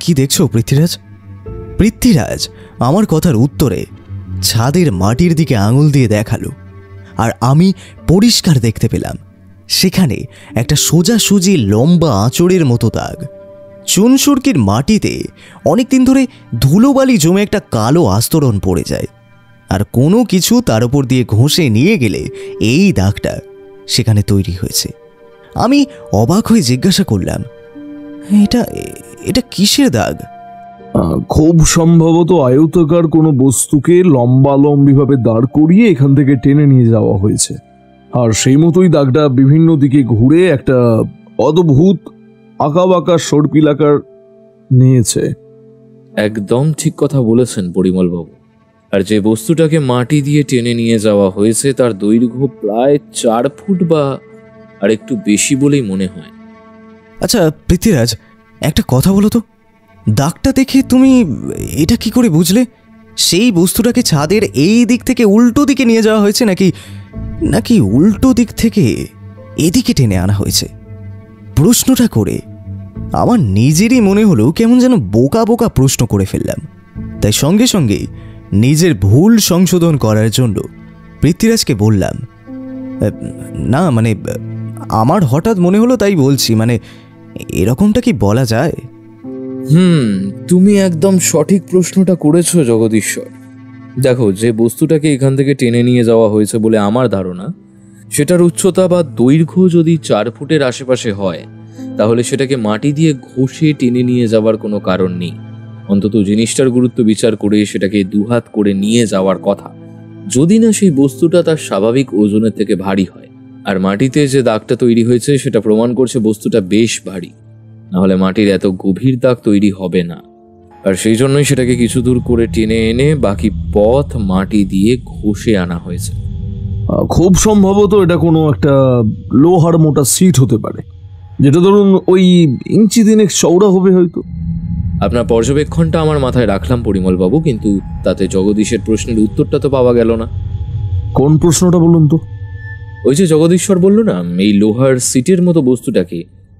কি দেখছো পৃথ্বীরাজ? পৃথ্বীরাজ আমার কথার উত্তরে ছাদের মাটির দিকে আঙুল দিয়ে দেখালো। আর আমি পরিষ্কার দেখতে পেলাম সেখানে একটা সোজাসুজি লম্বা আঁচড়ের মতো দাগ। চুনসুরকির মাটিতে অনেকদিন ধরে ধুলোবালি জমে একটা কালো আস্তরণ পড়ে যায়, আর কোনো কিছু তার উপর দিয়ে ঘষে নিয়ে গেলে এই দাগটা সেখানে তৈরি হয়েছে। আমি অবাক হয়ে জিজ্ঞাসা করলাম, এটা এটা কিসের দাগ? খুব সম্ভবত আয়তাকার কোনো বস্তুকে লম্বালম্বিভাবে দাঁড় করিয়ে এখান থেকে টেনে নিয়ে যাওয়া হয়েছে, আর সেই মতোই দাগটা বিভিন্ন দিকে ঘুরে একটা অদ্ভুত আঁকাবাঁকা সর্পিলাকার নিয়েছে। একদম ঠিক কথা বলেছেন পরিমলবাবু। আর যে বস্তুটাকে মাটি দিয়ে টেনে নিয়ে যাওয়া হয়েছে তার দৈর্ঘ্য প্রায় 4 ফুট বা আর একটু বেশি বলেই মনে হয়। আচ্ছা পৃথ্বীরাজ, একটা কথা বলো তো, দাগটা দেখে তুমি এটা কি করে বুঝলে সেই বস্তুটাকে ছাদের এই দিক থেকে উল্টো দিকে নিয়ে যাওয়া হয়েছে নাকি নাকি উল্টো দিক থেকে এদিকে টেনে আনা হয়েছে? প্রশ্নটা করে আমার নিজেরই মনে হলো কেমন যেন বোকা বোকা প্রশ্ন করে ফেললাম। তাই সঙ্গে সঙ্গেই নিজের ভুল সংশোধন করার জন্য পৃথ্বীরাজকে বললাম, না মানে আমার হঠাৎ মনে হলো তাই বলছি, মানে এরকমটা কি বলা যায়? তুমি একদম সঠিক প্রশ্নটা করেছো জগদীশ্বর। দেখো, যে বস্তুটাকে এখান থেকে টেনে নিয়ে যাওয়া হয়েছে বলে আমার ধারণা, সেটার উচ্চতা বা দৈর্ঘ্য যদি 4 ফুটের আশেপাশে হয়, তাহলে সেটাকে মাটি দিয়ে ঘষে টেনে নিয়ে যাওয়ার কোনো কারণ নেই। অন্তত জিনিসটার গুরুত্ব বিচার করে সেটাকে দুহাত করে নিয়ে যাওয়ার কথা, যদি না সেই বস্তুটা তার স্বাভাবিক ওজনের থেকে ভারী হয়। আর মাটিতে যে দাগটা তৈরি হয়েছে সেটা প্রমাণ করছে বস্তুটা বেশ ভারী, নাহলে মাটির এত গভীর দাগ তৈরি হবে না। আর সেই জন্যই সেটাকে কিছু দূর করে টেনে এনে বাকি পথ মাটি দিয়ে ঘষে আনা হয়েছে। খুব সম্ভবত এটা কোনো একটা লোহার মোটা সিট হতে পারে, যেটা ধরুন ওই ইঞ্চি দিনেক চওড়া হবে হয়তো। আপনার পর্যবেক্ষণটা আমার মাথায় রাখলাম পরিমলবাবু, কিন্তু তাতে জগদীশের প্রশ্নের উত্তরটা তো পাওয়া গেল না। কোন প্রশ্নটা বলুন তো? ওই যে জগদীশ্বর বলল না, এই লোহার সিটের মতো বস্তুটাকে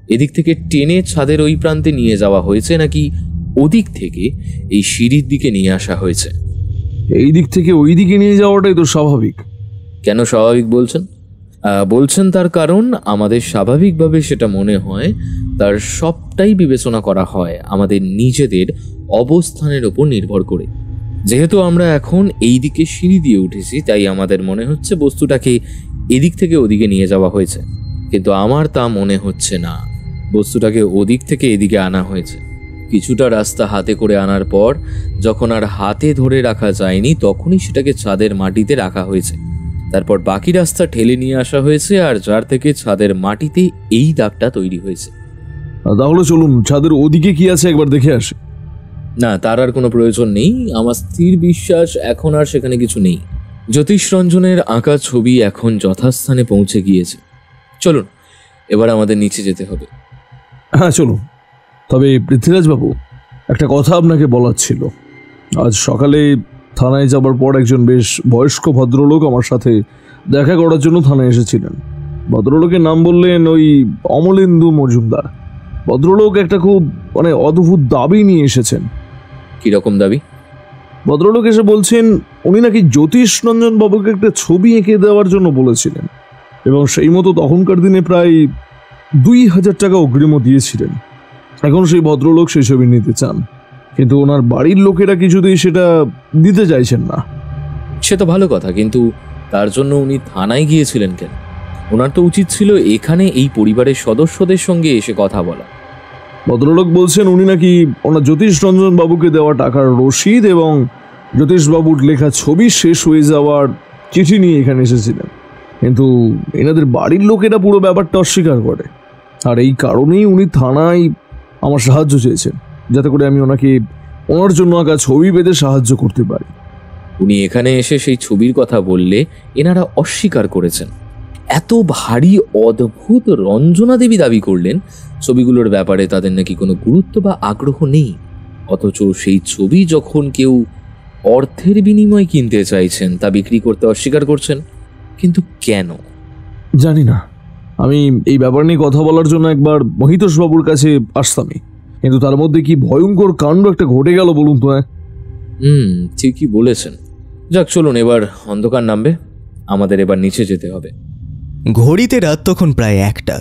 এদিক থেকে টেনে ছাদের ওই প্রান্তে নিয়ে যাওয়া হয়েছে নাকি ওদিক থেকে এই সিঁড়ির দিকে নিয়ে আসা হয়েছে? এই দিক থেকে ওই দিকে নিয়ে যাওয়াটাই তো স্বাভাবিক। কেন স্বাভাবিক বলছেন? বলছেন তার কারণ আমাদের স্বাভাবিকভাবে সেটা মনে হয় তার সবটাই বিবেচনা করা হয় আমাদের নিজেদের অবস্থানের উপর নির্ভর করে। যেহেতু আমরা এখন এই দিকে সিঁড়ি দিয়ে উঠেছি, তাই আমাদের মনে হচ্ছে বস্তুটাকে এদিক থেকে ওদিকে নিয়ে যাওয়া হয়েছে, কিন্তু আমার তা মনে হচ্ছে না। বস্তুটাকে ওদিক থেকে এদিকে আনা হয়েছে। কিছুটা রাস্তা হাতে করে আনার পর যখন আর হাতে ধরে রাখা যায়নি, তখনই সেটাকে ছাদের মাটিতে রাখা হয়েছে। তারপর বাকি রাস্তা ঠেলে নিয়ে আসা হয়েছে, আর যার থেকে ছাদের মাটিতে এই দাগটা তৈরি হয়েছে। তাহলে চলুন ছাদের ওদিকে কি আছে একবার দেখে আসি। না, তার আর কোনো প্রয়োজন নেই। আমার স্থির বিশ্বাস এখন আর সেখানে কিছু নেই। জ্যোতিষ রঞ্জনের আঁকা ছবি এখন যথাস্থানে পৌঁছে গিয়েছে। চলুন, এবার আমাদের নিচে যেতে হবে। হ্যাঁ চলুন। তবে পৃথ্বীরাজ বাবু, একটা কথা আপনাকে বলার ছিল। আজ সকালে থানায় যাবার পর একজন বেশ বয়স্ক ভদ্রলোক আমার সাথে দেখা করার জন্য থানায় এসেছিলেন। ভদ্রলোকের নাম বললেন ওই অমলেন্দু মজুমদার। ভদ্রলোক একটা খুব অদ্ভুত দাবি নিয়ে এসেছেন। কিরকম দাবি? ভদ্রলোক এসে বলছেন উনি নাকি জ্যোতিষ রঞ্জন বাবুকে একটা ছবি এঁকে দেওয়ার জন্য বলেছিলেন, এবং সেই মতো তখনকার দিনে প্রায় 2000 টাকা অগ্রিমও দিয়েছিলেন। এখন সেই ভদ্রলোক সেই ছবি নিতে চান, কিন্তু ওনার বাড়ির লোকেরা কিছুতেই সেটা দিতে চাইছেন না। সে তো ভালো কথা, কিন্তু তার জন্য উনি থানায় গিয়েছিলেন কেন? ওনার তো উচিত ছিল এখানে এই পরিবারের সদস্যদের সঙ্গে এসে কথা বলা। ভদ্রলোক বলছেন উনি নাকি ওনার জ্যোতিষ রঞ্জন বাবুকে দেওয়া টাকার রসিদ এবং জ্যোতিষবাবুর লেখা ছবি শেষ হয়ে যাওয়ার চিঠি নিয়ে এখানে এসেছিলেন, কিন্তু এনাদের বাড়ির লোকেরা পুরো ব্যাপারটা অস্বীকার করে। আর এই কারণেই উনি থানায় আমার সাহায্য চেয়েছেন, যাতে করে আমি ওনার জন্য আঁকা ছবি পেতে সাহায্য করতে পারি। উনি এখানে এসে সেই ছবির কথা বললে এনারা অস্বীকার করেছেন। এত ভারী অদ্ভুত রঞ্জনা দেবী দাবি করলেন ছবিগুলোর ব্যাপারে তাদের নাকি কোনো গুরুত্ব বা আগ্রহ নেই, অথচ সেই ছবি যখন কেউ অর্থের বিনিময়ে কিনতে চাইছেন তা বিক্রি করতে অস্বীকার করছেন। কিন্তু কেন জানি না। আমি এই ব্যাপার নিয়ে কথা বলার জন্য একবার মহিতোষবাবুর কাছে আসতামই, কিন্তু তার মধ্যে কি ভয়ঙ্কর কাণ্ড একটা ঘটে গেল বলুন তো। ঠিকই বলেছেন। যাক, চলুন, এবার অন্ধকার নামবে, আমাদের এবার নিচে যেতে হবে। ঘড়িতে রাত তখন প্রায় 1টা।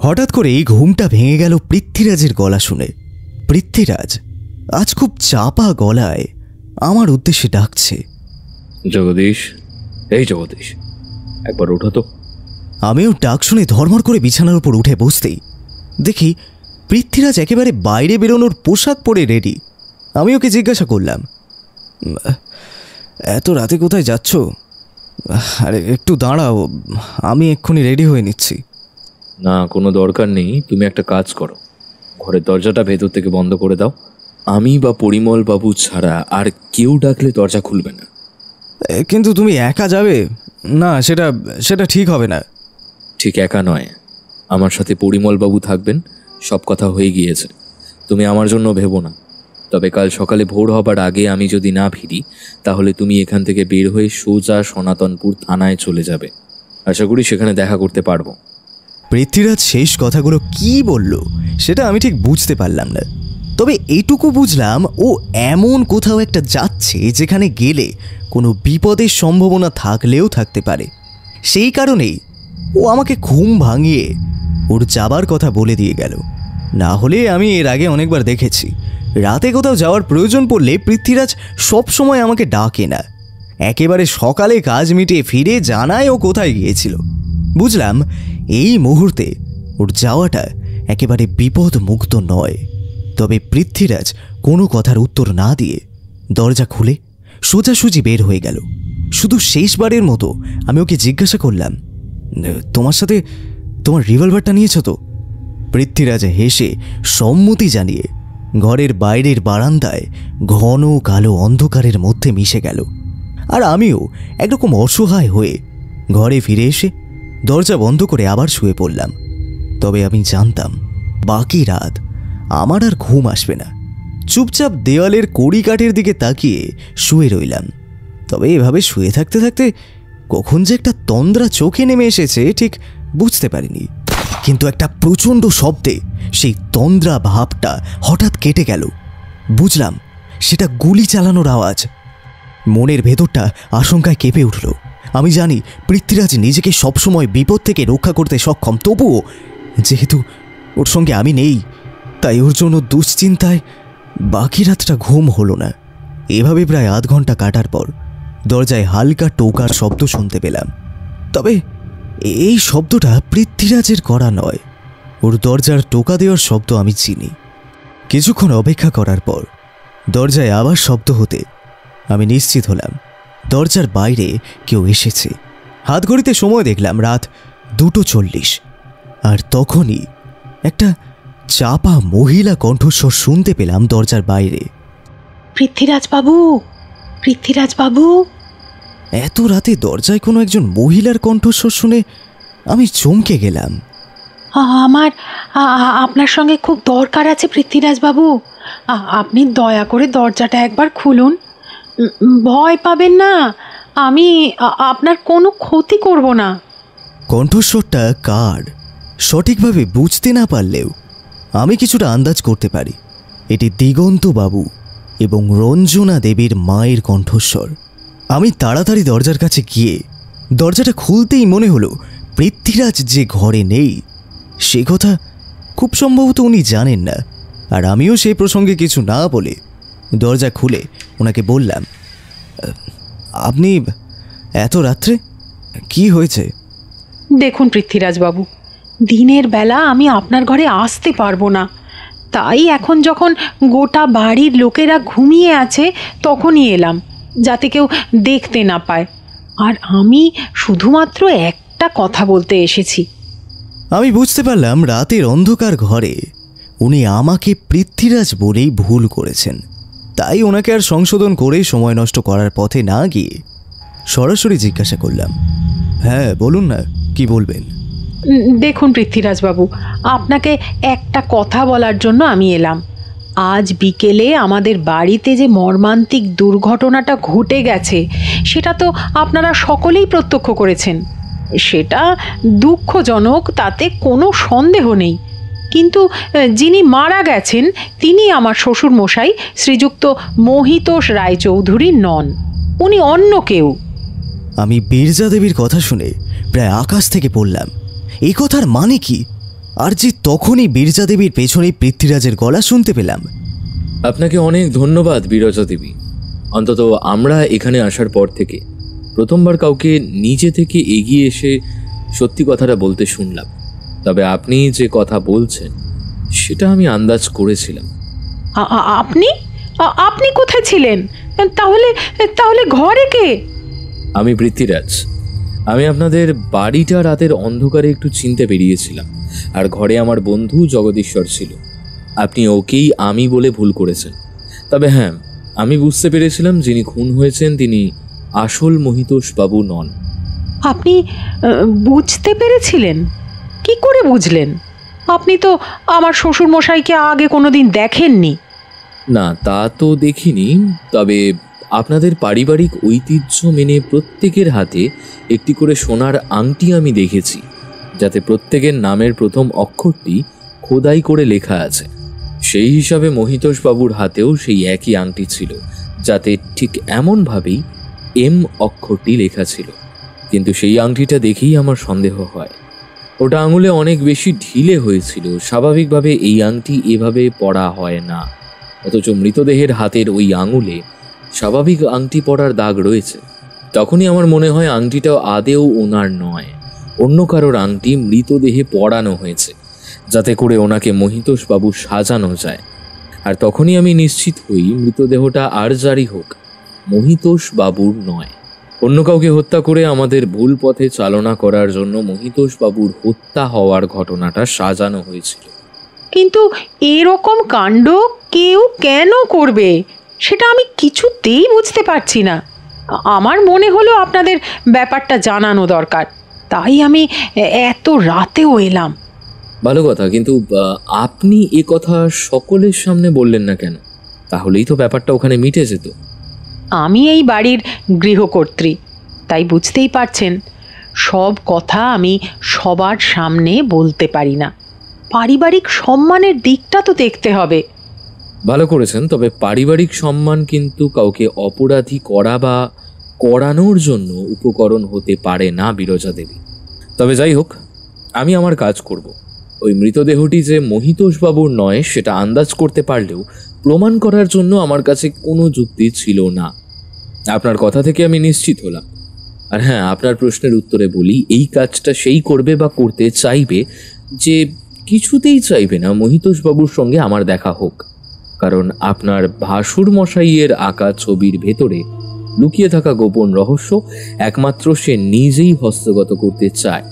হঠাৎ করে এই ঘুমটা ভেঙে গেল পৃথ্বীরাজের গলা শুনে। পৃথ্বীরাজ আজ খুব চাপা গলায় আমার উদ্দেশ্যে ডাকছে, জগদীশ, এই জগদীশ, একবার ওঠো তো। আমিও ডাক শুনে ধর্মর করে বিছানার উপর উঠে বসতেই দেখি পৃথ্বীরাজ একেবারে বাইরে বেরোনোর পোশাক পরে রেডি। আমি ওকে জিজ্ঞাসা করলাম, এত রাতে কোথায় যাচ্ছ? আরে একটু দাঁড়াও, আমি এক্ষুনি রেডি হয়ে নিচ্ছি। না, কোনো দরকার নেই, তুমি একটা কাজ করো, ঘরের দরজাটা ভেতর থেকে বন্ধ করে দাও। আমি বা পরিমল বাবু ছাড়া আর কেউ ডাকলে দরজা খুলবে না। কিন্তু তুমি একা যাবে? না, সেটা ঠিক হবে না। ঠিক একা নয়, আমার সাথে পরিমল বাবু থাকবেন। সব কথা হয়ে গিয়েছে, তুমি আমার জন্য ভেবো না। তবে কাল সকালে ভোর হবার আগে আমি যদি না ফিরি, তাহলে তুমি এখান থেকে বের হয়ে সোজা সনাতনপুর থানায় চলে যাবে। আশা করি সেখানে দেখা করতে পারবো। পৃথ্বীরাজ শেষ কথাগুলো কি বলল সেটা আমি ঠিক বুঝতে পারলাম না, তবে এইটুকু বুঝলাম ও এমন কোথাও একটা যাচ্ছে যেখানে গেলে কোনো বিপদের সম্ভাবনা থাকলেও থাকতে পারে। সেই কারণেই ও আমাকে ঘুম ভাঙিয়ে ওর যাবার কথা বলে দিয়ে গেল। না হলে আমি এর আগে অনেকবার দেখেছি, রাতে কোথাও যাওয়ার প্রয়োজন পড়লে পৃথ্বীরাজ সবসময় আমাকে ডাকে না, একেবারে সকালে কাজ মিটিয়ে ফিরে জানায় ও কোথায় গিয়েছিল। বুঝলাম এই মুহূর্তে ওর যাওয়াটা একেবারে বিপদ মুক্ত নয়। তবে পৃথ্বীরাজ কোনো কথার উত্তর না দিয়ে দরজা খুলে সোজাসুজি বের হয়ে গেল। শুধু শেষবারের মতো আমি ওকে জিজ্ঞাসা করলাম, তোমার সাথে তোমার রিভলভারটা নিয়েছ তো? পৃথ্বীরাজ হেসে সম্মতি জানিয়ে ঘরের বাইরের বারান্দায় ঘন কালো অন্ধকারের মধ্যে মিশে গেল। আর আমিও একরকম অসহায় হয়ে ঘরে ফিরে এসে দরজা বন্ধ করে আবার শুয়ে পড়লাম। তবে আমি জানতাম বাকি রাত আমার আর ঘুম আসবে না। চুপচাপ দেওয়ালের কড়িকাঠের দিকে তাকিয়ে শুয়ে রইলাম। তবে এভাবে শুয়ে থাকতে থাকতে কখন যে একটা তন্দ্রা চোখে নেমে এসেছে ঠিক বুঝতে পারিনি, কিন্তু একটা প্রচণ্ড শব্দে সেই তন্দ্রা ভাবটা হঠাৎ কেটে গেল। বুঝলাম সেটা গুলি চালানোর আওয়াজ। মনের ভেতরটা আশঙ্কায় কেঁপে উঠল। আমি জানি পৃথ্বীরাজ নিজেকে সবসময় বিপদ থেকে রক্ষা করতে সক্ষম, তবুও যেহেতু ওর সঙ্গে আমি নেই, তাই ওর জন্য দুশ্চিন্তায় বাকি রাতটা ঘুম হলো না। এভাবে প্রায় আধ ঘন্টা কাটার পর দরজায় হালকা টোকার শব্দ শুনতে পেলাম। তবে এই শব্দটা পৃথ্বীরাজের করা নয়, ওর দরজার টোকা দেওয়ার শব্দ আমি চিনি। কিছুক্ষণ অপেক্ষা করার পর দরজায় আবার শব্দ হতে আমি নিশ্চিত হলাম দরজার বাইরে কেউ এসেছে। হাতঘড়িতে সময় দেখলাম রাত 2:40, আর তখনই একটা চাপা মহিলা কণ্ঠস্বর শুনতে পেলাম দরজার বাইরে। পৃথ্বীরাজ বাবু, পৃথ্বীরাজ বাবু। এত রাতে দরজায় কোনো একজন মহিলার কণ্ঠস্বর শুনে আমি চমকে গেলাম। আমার আপনার সঙ্গে খুব দরকার আছে পৃথ্বীরাজ বাবু, আপনি দয়া করে দরজাটা একবার খুলুন। ভয় পাবেন না, আমি আপনার কোনো ক্ষতি করব না। কণ্ঠস্বরটা কার সঠিকভাবে বুঝতে না পারলেও আমি কিছুটা আন্দাজ করতে পারি এটি দিগন্ত বাবু এবং রঞ্জনা দেবীর মায়ের কণ্ঠস্বর। আমি তাড়াতাড়ি দরজার কাছে গিয়ে দরজাটা খুলতেই মনে হলো পৃথ্বীরাজ যে ঘরে নেই সে কথা খুব সম্ভবত উনি জানেন না, আর আমিও সেই প্রসঙ্গে কিছু না বলে দরজা খুলে ওনাকে বললাম, আপনি এত রাত্রে কি হয়েছে? দেখুন পৃথ্বীরাজ বাবু, দিনের বেলা আমি আপনার ঘরে আসতে পারবো না, তাই এখন যখন গোটা বাড়ির লোকেরা ঘুমিয়ে আছে তখনই এলাম। যাতে কেউ দেখতে না পায়। আর আমি শুধুমাত্র একটা কথা বলতে এসেছি। আমি বুঝতে পারলাম রাতের অন্ধকার ঘরে উনি আমাকে পৃথ্বীরাজ বলেই ভুল করেছেন। তাই ওনাকে আর সংশোধন করে সময় নষ্ট করার পথে না গিয়ে সরাসরি জিজ্ঞাসা করলাম, হ্যাঁ বলুন না, কি বলবেন? দেখুন পৃথ্বীরাজবাবু, আপনাকে একটা কথা বলার জন্য আমি এলাম। আজ বিকেলে আমাদের বাড়িতে যে মর্মান্তিক দুর্ঘটনাটা ঘটে গেছে সেটা তো আপনারা সকলেই প্রত্যক্ষ করেছেন। সেটা দুঃখজনক, তাতে কোনো সন্দেহ নেই। কিন্তু যিনি মারা গেছেন তিনি আমার শ্বশুর মশাই শ্রীযুক্ত মহিতোষ রায়চৌধুরী নন, উনি অন্য কেউ। আমি বিরজা দেবীর কথা শুনে প্রায় আকাশ থেকে পড়লাম। এই কথার মানে কি? আর যে তখনই বিরজা দেবীর পেছনে পৃথ্বীরাজের গলা শুনতে পেলাম। আপনাকে অনেক ধন্যবাদ বিরজা দেবী। অন্তত আমরা এখানে আসার পর থেকে প্রথমবার কাউকে নিজে থেকে এগিয়ে এসে সত্যি কথাটা বলতে শুনলাম। তবে আপনি যে কথা বলছেন সেটা আমি আন্দাজ করেছিলাম। আপনি আপনি কোথায় ছিলেন? তাহলে তাহলে ঘরে কে? আমি পৃথ্বীরাজ। আমি আপনাদের বাড়িটা রাতের অন্ধকারে একটু চিনতে বেরিয়েছিলাম, আর ঘরে আমার বন্ধু জগদীশ্বর ছিল। আপনি ওকেই আমি বলে ভুল করেছেন। তবে হ্যাঁ, আমি বুঝতে পেরেছিলাম যিনি খুন হয়েছেন তিনি আসল মহিতোষ বাবু নন। আপনি বুঝতে পেরেছিলেন? কি করে বুঝলেন? আপনি তো আমার শ্বশুর মশাইকে আগে কোনোদিন দেখেননি। না, তা তো দেখিনি। তবে আপনাদের পারিবারিক ঐতিহ্য মেনে প্রত্যেকের হাতে একটি করে সোনার আংটি আমি দেখেছি, যাতে প্রত্যেকের নামের প্রথম অক্ষরটি খোদাই করে লেখা আছে। সেই হিসাবে মহিতোষ বাবুর হাতেও সেই একই আংটি ছিল, যাতে ঠিক এমনভাবেই এম অক্ষরটি লেখা ছিল। কিন্তু সেই আংটিটা দেখেই আমার সন্দেহ হয়। ওটা আঙুলে অনেক বেশি ঢিলে হয়েছিল। স্বাভাবিকভাবে এই আংটি এভাবে পরা হয় না, অথচ মৃতদেহের হাতের ওই আঙুলে স্বাভাবিক আংটি পরার দাগ রয়েছে। তখনই আমার মনে হয় আংটিটাও আদেও ওনার নয়, অন্য কারোর আংটি মৃতদেহে পরানো হয়েছে, যাতে করে ওনাকে মহিতোষ বাবু সাজানো যায়। আর তখনই আমি নিশ্চিত হই মৃতদেহটা আর যারই হোক, মহিতোষ বাবুর নয়। অন্য কাউকে হত্যা করে আমাদের ভুল পথে চালনা করার জন্য মহিতোষ বাবুর হত্যা হওয়ার ঘটনাটা সাজানো হয়েছিল। কিন্তু এরকম কাণ্ড কেউ কেন করবে সেটা আমি কিছুতেই বুঝতে পারছি না। আমার মনে হলো আপনাদের ব্যাপারটা জানানো দরকার, তাই আমি এত রাতেও এলাম। ভালো কথা, কিন্তু আপনি এ কথা সকলের সামনে বললেন না কেন? তাহলেই তো ব্যাপারটা ওখানে মিটে যেত। আমি এই বাড়ির গৃহকর্ত্রী, তাই বুঝতেই পারছেন সব কথা আমি সবার সামনে বলতে পারি না। পারিবারিক সম্মানের দিকটা তো দেখতে হবে। ভালো করেছেন। তবে পারিবারিক সম্মান কিন্তু কাউকে অপরাধী করা বা করানোর জন্য উপকরণ হতে পারে না বিরজা দেবী। তবে যাই হোক, আমি আমার কাজ করব। ওই মৃতদেহটি যে মহিতোষ বাবুর নয় সেটা আন্দাজ করতে পারলেও প্রমাণ করার জন্য আমার কাছে কোনো যুক্তি ছিল না। আপনার কথা থেকে আমি নিশ্চিত হলাম। আর হ্যাঁ, আপনার প্রশ্নের উত্তরে বলি, এই কাজটা সেই করবে বা করতে চাইবে যে কিছুতেই চাইবে না মহিতোষ বাবুর সঙ্গে আমার দেখা হোক। কারণ আপনার ভাসুর মশাইয়ের আঁকা ছবির ভেতরে লুকিয়ে থাকা গোপন রহস্য একমাত্র সে নিজেই হস্তগত করতে চায়,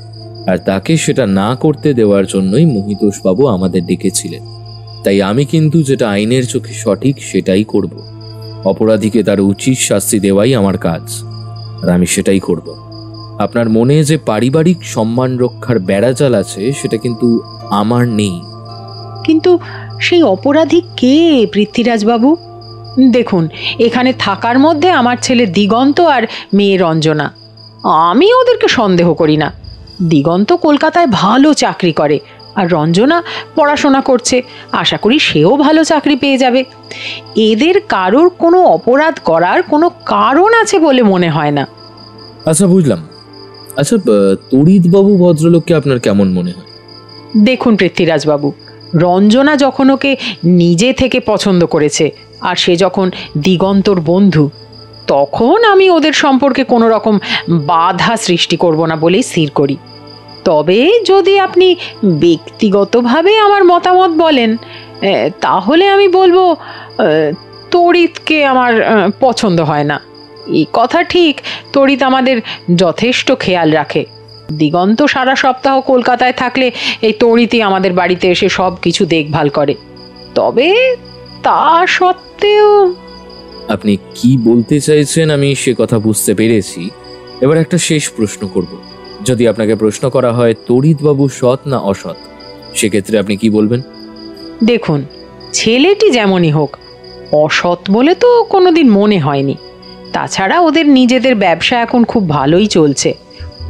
আর তাকে সেটা না করতে দেওয়ার জন্যই মহিতোষ বাবু আমাদের ডেকেছিলেন। তাই আমি কিন্তু যেটা আইনের চোখে সঠিক সেটাই করব। অপরাধীকে তার উচিত শাস্তি দেওয়াই আমার কাজ, আর আমি সেটাই করব। আপনার মনে যে পারিবারিক সম্মান রক্ষার বেড়াজাল আছে সেটা কিন্তু আমার নেই। কিন্তু সেই অপরাধী কে পৃথ্বীরাজবাবু? দেখুন, এখানে থাকার মধ্যে আমার ছেলে দিগন্ত আর মেয়ে রঞ্জনা। আমি ওদেরকে সন্দেহ করি না। দিগন্ত কলকাতায় ভালো চাকরি করে, আর রঞ্জনা পড়াশোনা করছে। আশা করি সেও ভালো চাকরি পেয়ে যাবে। এদের কারোর কোনো অপরাধ করার কোনো কারণ আছে বলে মনে হয় না। আচ্ছা, বুঝলাম। আচ্ছা, তড়িৎবাবু ভদ্রলোককে আপনার কেমন মনে হয়? দেখুন পৃথ্বীরাজবাবু, রঞ্জনা যখন ওকে নিজে থেকে পছন্দ করেছে আর সে যখন দিগন্তর বন্ধু, তখন আমি ওদের সম্পর্কে কোনো রকম বাধা সৃষ্টি করব না বলেই স্থির করি। তবে যদি আপনি ব্যক্তিগতভাবে আমার মতামত বলেন, তাহলে আমি বলবো তড়িৎকে আমার পছন্দ হয় না। এই কথা ঠিক, তড়িৎ আমাদের যথেষ্ট খেয়াল রাখে। দিগন্ত সারা সপ্তাহ কলকাতায় থাকলে এই তড়িৎই আমাদের বাড়িতে এসে সব কিছু দেখভাল করে। তবে তা সত্ত্বেও আপনি কি বলতে চাইছেন আমি সে কথা বুঝতে পেরেছি। এবার একটা শেষ প্রশ্ন করব। যদি আপনাকে প্রশ্ন করা হয় তড়িৎবাবু সৎ না অসৎ, সেক্ষেত্রে আপনি কি বলবেন? দেখুন, ছেলেটি যেমনই হোক, অসৎ বলে তো কোনোদিন মনে হয়নি। তাছাড়া ওদের নিজেদের ব্যবসা এখন খুব ভালোই চলছে।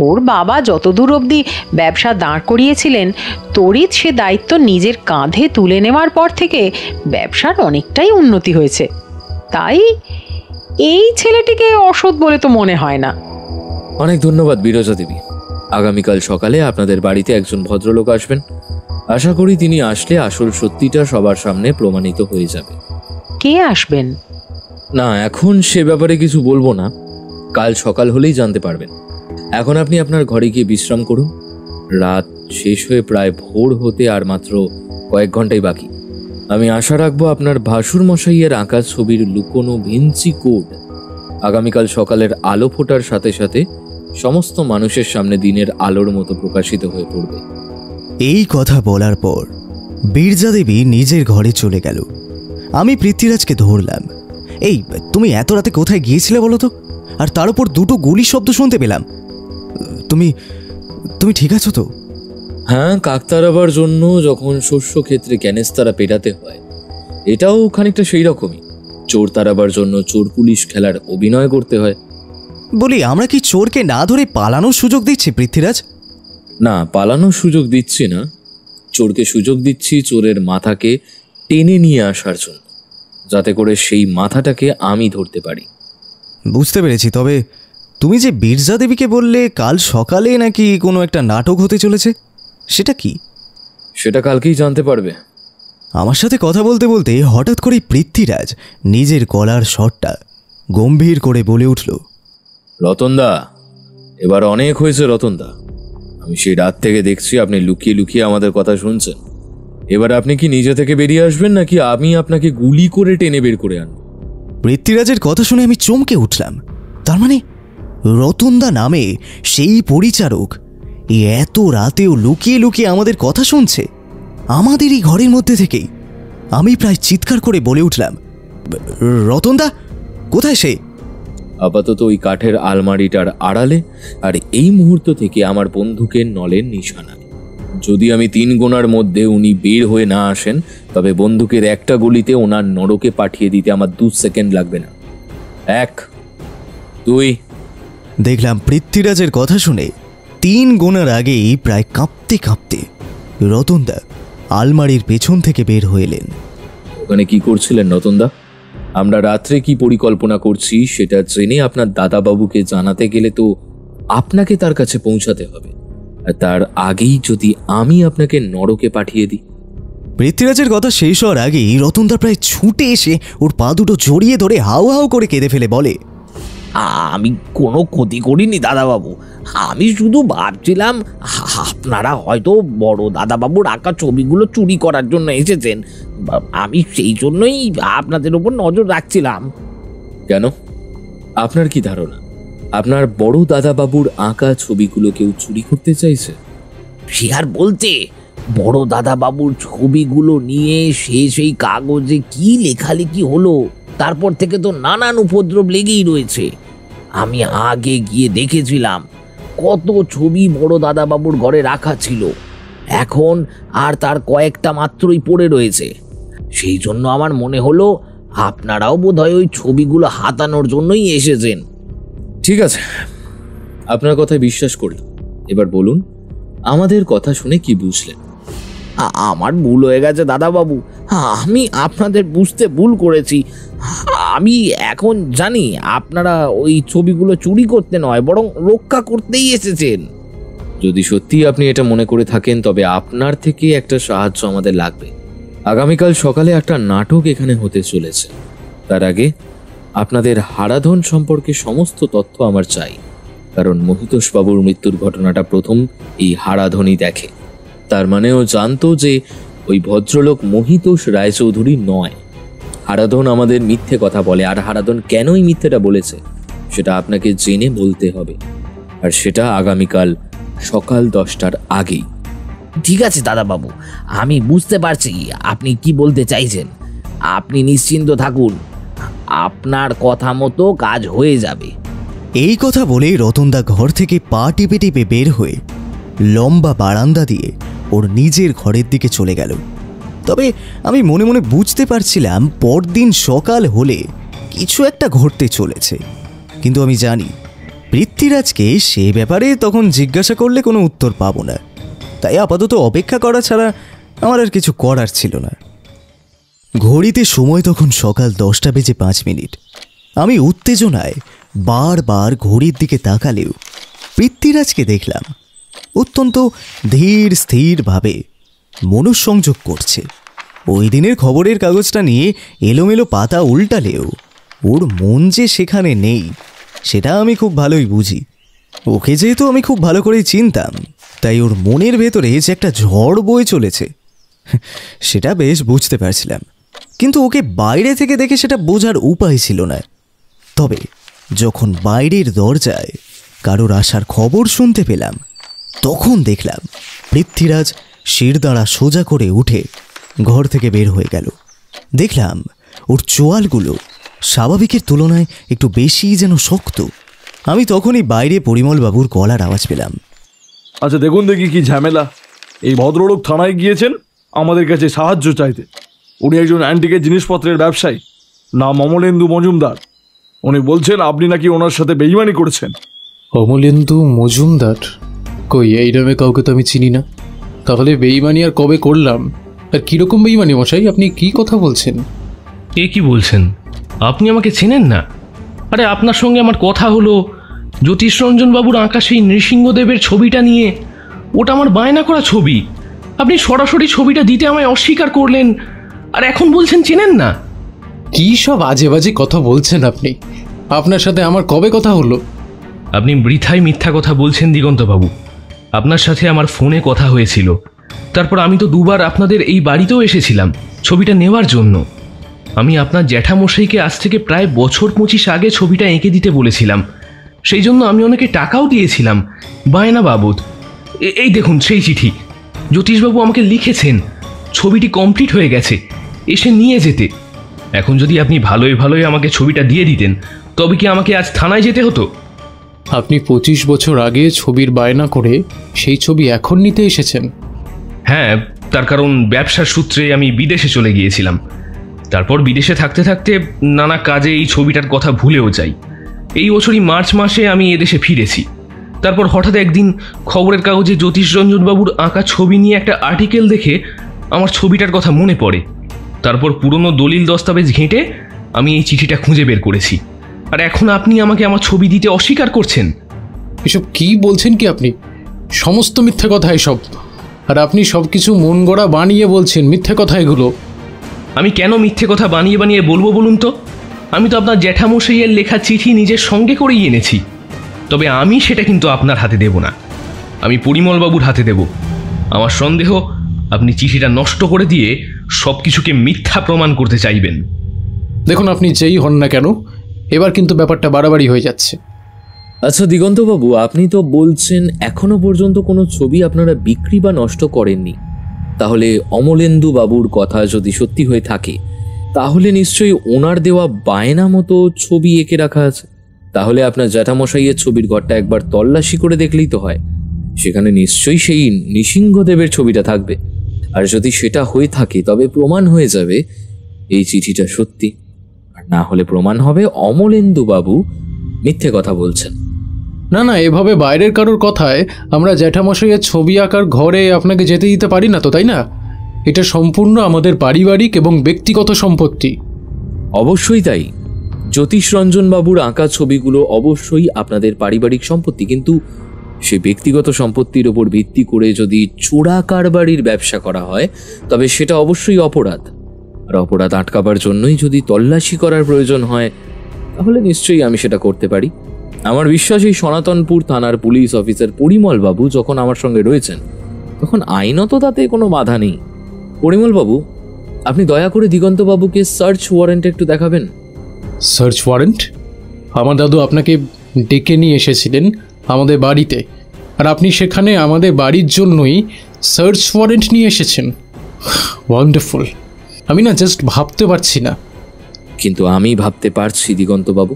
ওর বাবা যতদূর অবধি ব্যবসা দাঁড় করিয়েছিলেন, তড়িৎ সে দায়িত্ব নিজের কাঁধে তুলে নেওয়ার পর থেকে ব্যবসার অনেকটাই উন্নতি হয়েছে। তাই এই ছেলেটিকে অসৎ বলে তো মনে হয় না। অনেক ধন্যবাদ বিরজা দেবী। আগামীকাল সকালে আপনাদের বাড়িতে একজন ভদ্রলোক আসবেন। আশা করি তিনি আসলে আসল সত্যিটা সবার সামনে প্রমাণিত হয়ে যাবে। কে আসবেন? না, এখন সে ব্যাপারে কিছু বলবো না। কাল সকাল হলেই জানতে পারবেন। এখন আপনি আপনার ঘরে গিয়ে বিশ্রাম করুন। রাত শেষ হয়ে প্রায় ভোর হতে আর মাত্র কয়েক ঘন্টাই বাকি। আমি আশা রাখবো আপনার ভাসুর মশাইয়ের আঁকা ছবির লুকোনো ভিঞ্চি কোড আগামীকাল সকালের আলো ফোটার সাথে সাথে সমস্ত মানুষের সামনে দিনের আলোর মতো প্রকাশিত হয়ে পড়বে। এই কথা বলার পর বীরজা দেবী নিজের ঘরে চলে গেল। আমি পৃথ্বীরাজকে ধরলাম। এই, তুমি এত রাতে কোথায় গিয়েছিলে বলো তো? আর তার উপর দুটো গুলির শব্দ শুনতে পেলাম। তুমি তুমি ঠিক আছো তো? হ্যাঁ, কাক তাড়াবার জন্য যখন শস্য ক্ষেত্রে ক্যানেস্তারা পেটাতে হয়, এটাও খানিকটা সেই রকমই। চোর তাড়াবার জন্য চোর পুলিশ খেলার অভিনয় করতে হয়। বলি, আমরা কি চোরকে না ধরে পালানোর সুযোগ দিচ্ছি পৃথ্বীরাজ? না, পালানোর সুযোগ দিচ্ছি না। চোরকে সুযোগ দিচ্ছি চোরের মাথাকে টেনে নিয়ে আসার জন্য, যাতে করে সেই মাথাটাকে আমি ধরতে পারি। বুঝতে পেরেছি। তবে তুমি যে বীরজা দেবীকে বললে কাল সকালে নাকি কোনো একটা নাটক হতে চলেছে, সেটা কি? সেটা কালকেই জানতে পারবে। আমার সাথে কথা বলতে বলতে হঠাৎ করেই পৃথ্বীরাজ নিজের গলার স্বরটা গম্ভীর করে বলে উঠল, রতনদা, এবার অনেক হয়েছে রতনদা। আমি সেই রাত থেকে দেখছি আপনি লুকিয়ে লুকিয়ে আমাদের কথা শুনছেন। এবার আপনি কি নিজে থেকে বেরিয়ে আসবেন নাকি আমি আপনাকে গুলি করে টেনে বের করে আনব? পৃথ্বীরাজের কথা শুনে আমি চমকে উঠলাম। তার মানে রতনদা নামে সেই পরিচারক এত রাতেও লুকিয়ে লুকিয়ে আমাদের কথা শুনছে, আমাদেরই ঘরের মধ্যে থেকেই। আমি প্রায় চিৎকার করে বলে উঠলাম, রতনদা কোথায় সে? আপাতত ওই কাঠের আলমারিটার আড়ালে, আর এই মুহূর্ত থেকে আমার বন্দুকের নলের নিশানা। যদি আমি 3 গোনার মধ্যে উনি বের হয়ে না আসেন, তবে বন্দুকের একটা গুলিতে ওনার নরকে পাঠিয়ে দিতে আমার 2 সেকেন্ড লাগবে না। 1, 2। দেখলাম পৃথ্বীরাজের কথা শুনে 3 গোনার আগেই প্রায় কাঁপতে কাঁপতে রতনদা আলমারির পেছন থেকে বের হয়ে এলেন। ওখানে কি করছিলেন রতনদা? আমরা রাত্রে কি পরিকল্পনা করছি সেটা জেনে আপনার দাদাবাবুকে জানাতে গেলে তো আপনাকে তার কাছে পৌঁছাতে হবে। আর তার আগেই যদি আমি আপনাকে নরকে পাঠিয়ে দিই। পৃথ্বীরাজের কথা শেষ হওয়ার আগেই রতনদা প্রায় ছুটে এসে ওর পা দুটো জড়িয়ে ধরে হাউ হাউ করে কেঁদে ফেলে বলে, আমি কোনো ক্ষতি করিনি দাদাবাবু। আমি শুধু ভাবছিলাম আপনারা হয়তো বড় দাদাবাবুর আঁকা ছবিগুলো চুরি করার জন্য এসেছেন। আমি সেই জন্যই আপনাদের উপর নজর রাখছিলাম। কেন? আপনার কি ধারণা আপনার বড় দাদাবাবুর আঁকা ছবিগুলো কেউ চুরি করতে চাইছে? সে আর বলতে, বড় দাদাবাবুর ছবিগুলো নিয়ে সেই কাগজে কি লেখালেখি হলো, তারপর থেকে তো নানান উপদ্রব লেগেই রয়েছে। আমি আগে গিয়ে দেখেছিলাম কত ছবি বড় দাদাবাবুর ঘরে রাখা ছিল, এখন আর তার কয়েকটা মাত্রই পড়ে রয়েছে। সেই জন্য আমার মনে হলো আপনারাও বোধহয় ওই ছবিগুলো হাতানোর জন্যই এসেছেন। ঠিক আছে, আপনার কথায় বিশ্বাস করি। এবার বলুন, আমাদের কথা শুনে কি বুঝলেন? আমার ভুল হয়ে গেছে দাদাবাবু, আমি আপনাদের বুঝতে ভুল করেছি। আমি এখন জানি আপনারা ওই ছবিগুলো চুরি করতে নয়, বরং রক্ষা করতেই এসেছেন। যদি সত্যি আপনি এটা মনে করে থাকেন, তবে আপনার থেকে একটা সাহায্য আমাদের লাগবে। আগামীকাল সকালে একটা নাটক এখানে হতে চলেছে। তার আগে আপনাদের হারাধন সম্পর্কে সমস্ত তথ্য আমার চাই, কারণ মহিতোষবাবুর মৃত্যুর ঘটনাটা প্রথম এই হারাধনই দেখে। তার মানে ও জানতো যে ওই ভদ্রলোক মহিতোষ রায়চৌধুরী নয়। হারাধন আমাদের মিথ্যে কথা বলে, আর হারাধন কেনই মিথ্যেটা বলেছে সেটা আপনাকে জেনে বলতে হবে, আর সেটা আগামীকাল সকাল 10টার আগেই। ঠিক আছে দাদাবাবু, আমি বুঝতে পারছি আপনি কি বলতে চাইছেন। আপনি নিশ্চিন্ত থাকুন, আপনার কথা মতো কাজ হয়ে যাবে। এই কথা বলেই রতনদা ঘর থেকে পা টিপে টিপে বের হয়ে লম্বা বারান্দা দিয়ে ওর নিজের ঘরের দিকে চলে গেল। তবে আমি মনে মনে বুঝতে পারছিলাম পরদিন সকাল হলে কিছু একটা ঘটতে চলেছে, কিন্তু আমি জানি পৃথ্বীরাজকে সে ব্যাপারে তখন জিজ্ঞাসা করলে কোনো উত্তর পাবো না, তাই আপাতত অপেক্ষা করা ছাড়া আমার আর কিছু করার ছিল না। ঘড়িতে সময় তখন সকাল 10:05। আমি উত্তেজনায় বারবার ঘড়ির দিকে তাকালেও পৃথ্বীরাজকে দেখলাম অত্যন্ত ধীর স্থিরভাবে মনঃসংযোগ করছে। ওই দিনের খবরের কাগজটা নিয়ে এলোমেলো পাতা উল্টালেও ওর মন যে সেখানে নেই সেটা আমি খুব ভালোই বুঝি। ওকে যেহেতু আমি খুব ভালো করেই চিনতাম, তাই ওর মনের ভেতরে যে একটা ঝড় বয়ে চলেছে সেটা বেশ বুঝতে পারছিলাম, কিন্তু ওকে বাইরে থেকে দেখে সেটা বোঝার উপায় ছিল না। তবে যখন বাইরের দরজায় কারোর আসার খবর শুনতে পেলাম, তখন দেখলাম পৃথ্বীরাজ শিরদাঁড়া সোজা করে উঠে ঘর থেকে বের হয়ে গেল। দেখলাম ওর চোয়ালগুলো স্বাভাবিকের তুলনায় একটু বেশি যেন শক্ত। আমি তখনই বাইরে পরিমলবাবুর গলার আওয়াজ পেলাম। আচ্ছা দেখুন দেখি কি ঝামেলা। এই ভদ্রলোক থানায় গিয়েছেন আমাদের কাছে সাহায্য চাইতে। উনি একজন অ্যান্টিকের জিনিসপত্রের ব্যবসায়ী, নাম অমলেন্দু মজুমদার। উনি বলছেন আপনি নাকি ওনার সাথে বেইমানি করেছেন। অমলেন্দু মজুমদার? কই, এই নামে কাউকে তো আমি চিনি না। তাহলে বেইমানি আর কবে করলাম? আর কীরকম বেইমানি মশাই? আপনি কি কথা বলছেন? এ কি বলছেন? আপনি আমাকে চেনেন না? আরে আপনার সঙ্গে আমার কথা হলো জ্যোতিষরঞ্জন বাবুর আঁকা সেই নৃসিংহদেবের ছবিটা নিয়ে। ওটা আমার বায়না করা ছবি। আপনি সরাসরি ছবিটা দিতে আমায় অস্বীকার করলেন, আর এখন বলছেন চেনেন না। কি সব আজে বাজে কথা বলছেন আপনি? আপনার সাথে আমার কবে কথা হলো? আপনি বৃথাই মিথ্যা কথা বলছেন দিগন্তবাবু। আপনার সাথে আমার ফোনে কথা হয়েছিল, তারপর আমি তো দুবার আপনাদের এই বাড়িতেও এসেছিলাম ছবিটা নেওয়ার জন্য। আমি আপনার জ্যাঠামশাইকে আজ থেকে প্রায় বছর 25 আগে ছবিটা এঁকে দিতে বলেছিলাম। সেই জন্য আমি অনেকে টাকাও দিয়েছিলাম বায়না বাবদ। এই দেখুন সেই চিঠি। জ্যোতিষবাবু আমাকে লিখেছেন ছবিটি কমপ্লিট হয়ে গেছে, এসে নিয়ে যেতে। এখন যদি আপনি ভালোই ভালোই আমাকে ছবিটা দিয়ে দিতেন, তবে কি আমাকে আজ থানায় যেতে হতো? আপনি 25 বছর আগে ছবির বায়না করে সেই ছবি এখন নিতে এসেছেন? হ্যাঁ, তার কারণ ব্যবসার সূত্রে আমি বিদেশে চলে গিয়েছিলাম। তারপর বিদেশে থাকতে থাকতে নানা কাজে এই ছবিটার কথা ভুলেও যাই। এই বছরই মার্চ মাসে আমি এদেশে ফিরেছি। তারপর হঠাৎ একদিন খবরের কাগজে জ্যোতিষরঞ্জনবাবুর আঁকা ছবি নিয়ে একটা আর্টিকেল দেখে আমার ছবিটার কথা মনে পড়ে। তারপর পুরনো দলিল দস্তাবেজ ঘেঁটে আমি এই চিঠিটা খুঁজে বের করেছি। আর এখন আপনি আমাকে আমার ছবি দিতে অস্বীকার করছেন। এসব কি বলছেন কি আপনি? সমস্ত মিথ্যে কথা এসব। আর আপনি সব কিছু মন গড়া বানিয়ে বলছেন, মিথ্যে কথা এগুলো। আমি কেন মিথ্যে কথা বানিয়ে বানিয়ে বলবো বলুন তো? আমি তো আপনার জ্যাঠামশাইয়ের লেখা চিঠি নিজের সঙ্গে করেই এনেছি। তবে আমি সেটা কিন্তু আপনার হাতে দেব না, আমি পরিমলবাবুর হাতে দেব। আমার সন্দেহ আপনি চিঠিটা নষ্ট করে দিয়ে সব কিছুকে মিথ্যা প্রমাণ করতে চাইবেন। দেখুন, আপনি যেই হন না কেন, এবার কিন্তু ব্যাপারটা বাড়াবাড়ি হয়ে যাচ্ছে। আচ্ছা দিগন্তবাবু, আপনি তো বলছেন এখনো পর্যন্ত কোনো ছবি আপনারা বিক্রি বা নষ্ট করেননি। তাহলে অমলেন্দু বাবুর কথা যদি সত্যি হয়ে থাকে, তাহলে নিশ্চয়ই ওনার দেওয়া বায়না মতো ছবি এঁকে রাখা আছে। তাহলে আপনার জ্যাঠামশাইয়ের ছবির ঘরটা একবার তল্লাশি করে দেখলেই তো হয়। সেখানে নিশ্চয়ই সেই নৃসিংহদেবের ছবিটা থাকবে। আর যদি সেটা হয়ে থাকে তবে প্রমাণ হয়ে যাবে এই চিঠিটা সত্যি, আর না হলে প্রমাণ হবে অমলেন্দু বাবু মিথ্যে কথা বলছেন। না না, এভাবে বাইরের কারোর কথায় আমরা জ্যাঠামশাইয়ের ছবি আঁকার ঘরে আপনাকে যেতে দিতে পারি না তো, তাই না? এটা সম্পূর্ণ আমাদের পারিবারিক এবং ব্যক্তিগত সম্পত্তি। অবশ্যই তাই। জ্যোতিষরঞ্জন বাবুর আঁকা ছবিগুলো অবশ্যই আপনাদের পারিবারিক সম্পত্তি, কিন্তু সে ব্যক্তিগত সম্পত্তির ওপর ভিত্তি করে যদি চোরা কারবারির ব্যবসা করা হয় তবে সেটা অবশ্যই অপরাধ। আর অপরাধ আটকাবার জন্যই যদি তল্লাশি করার প্রয়োজন হয় তাহলে নিশ্চয়ই আমি সেটা করতে পারি। আমার বিশ্বাস এই সনাতনপুর থানার পুলিশ অফিসার পরিমল বাবু যখন আমার সঙ্গে রয়েছেন তখন আইনত তাতে কোনো বাধা নেই। পরিমল বাবু, আপনি দয়া করে দিগন্তবাবুকে সার্চ ওয়ারেন্ট একটু দেখাবেন। Search warrant? আমার দাদু আপনাকে ডেকে নিয়ে এসেছিলেন আমাদের বাড়িতে, আর আপনি সেখানে আমাদের বাড়ির জন্যই সার্চ ওয়ারেন্ট নিয়ে এসেছেন। ওয়ান্ডারফুল! আমি না জাস্ট ভাবতে পারছি না। কিন্তু আমি ভাবতে পারছি দিগন্তবাবু।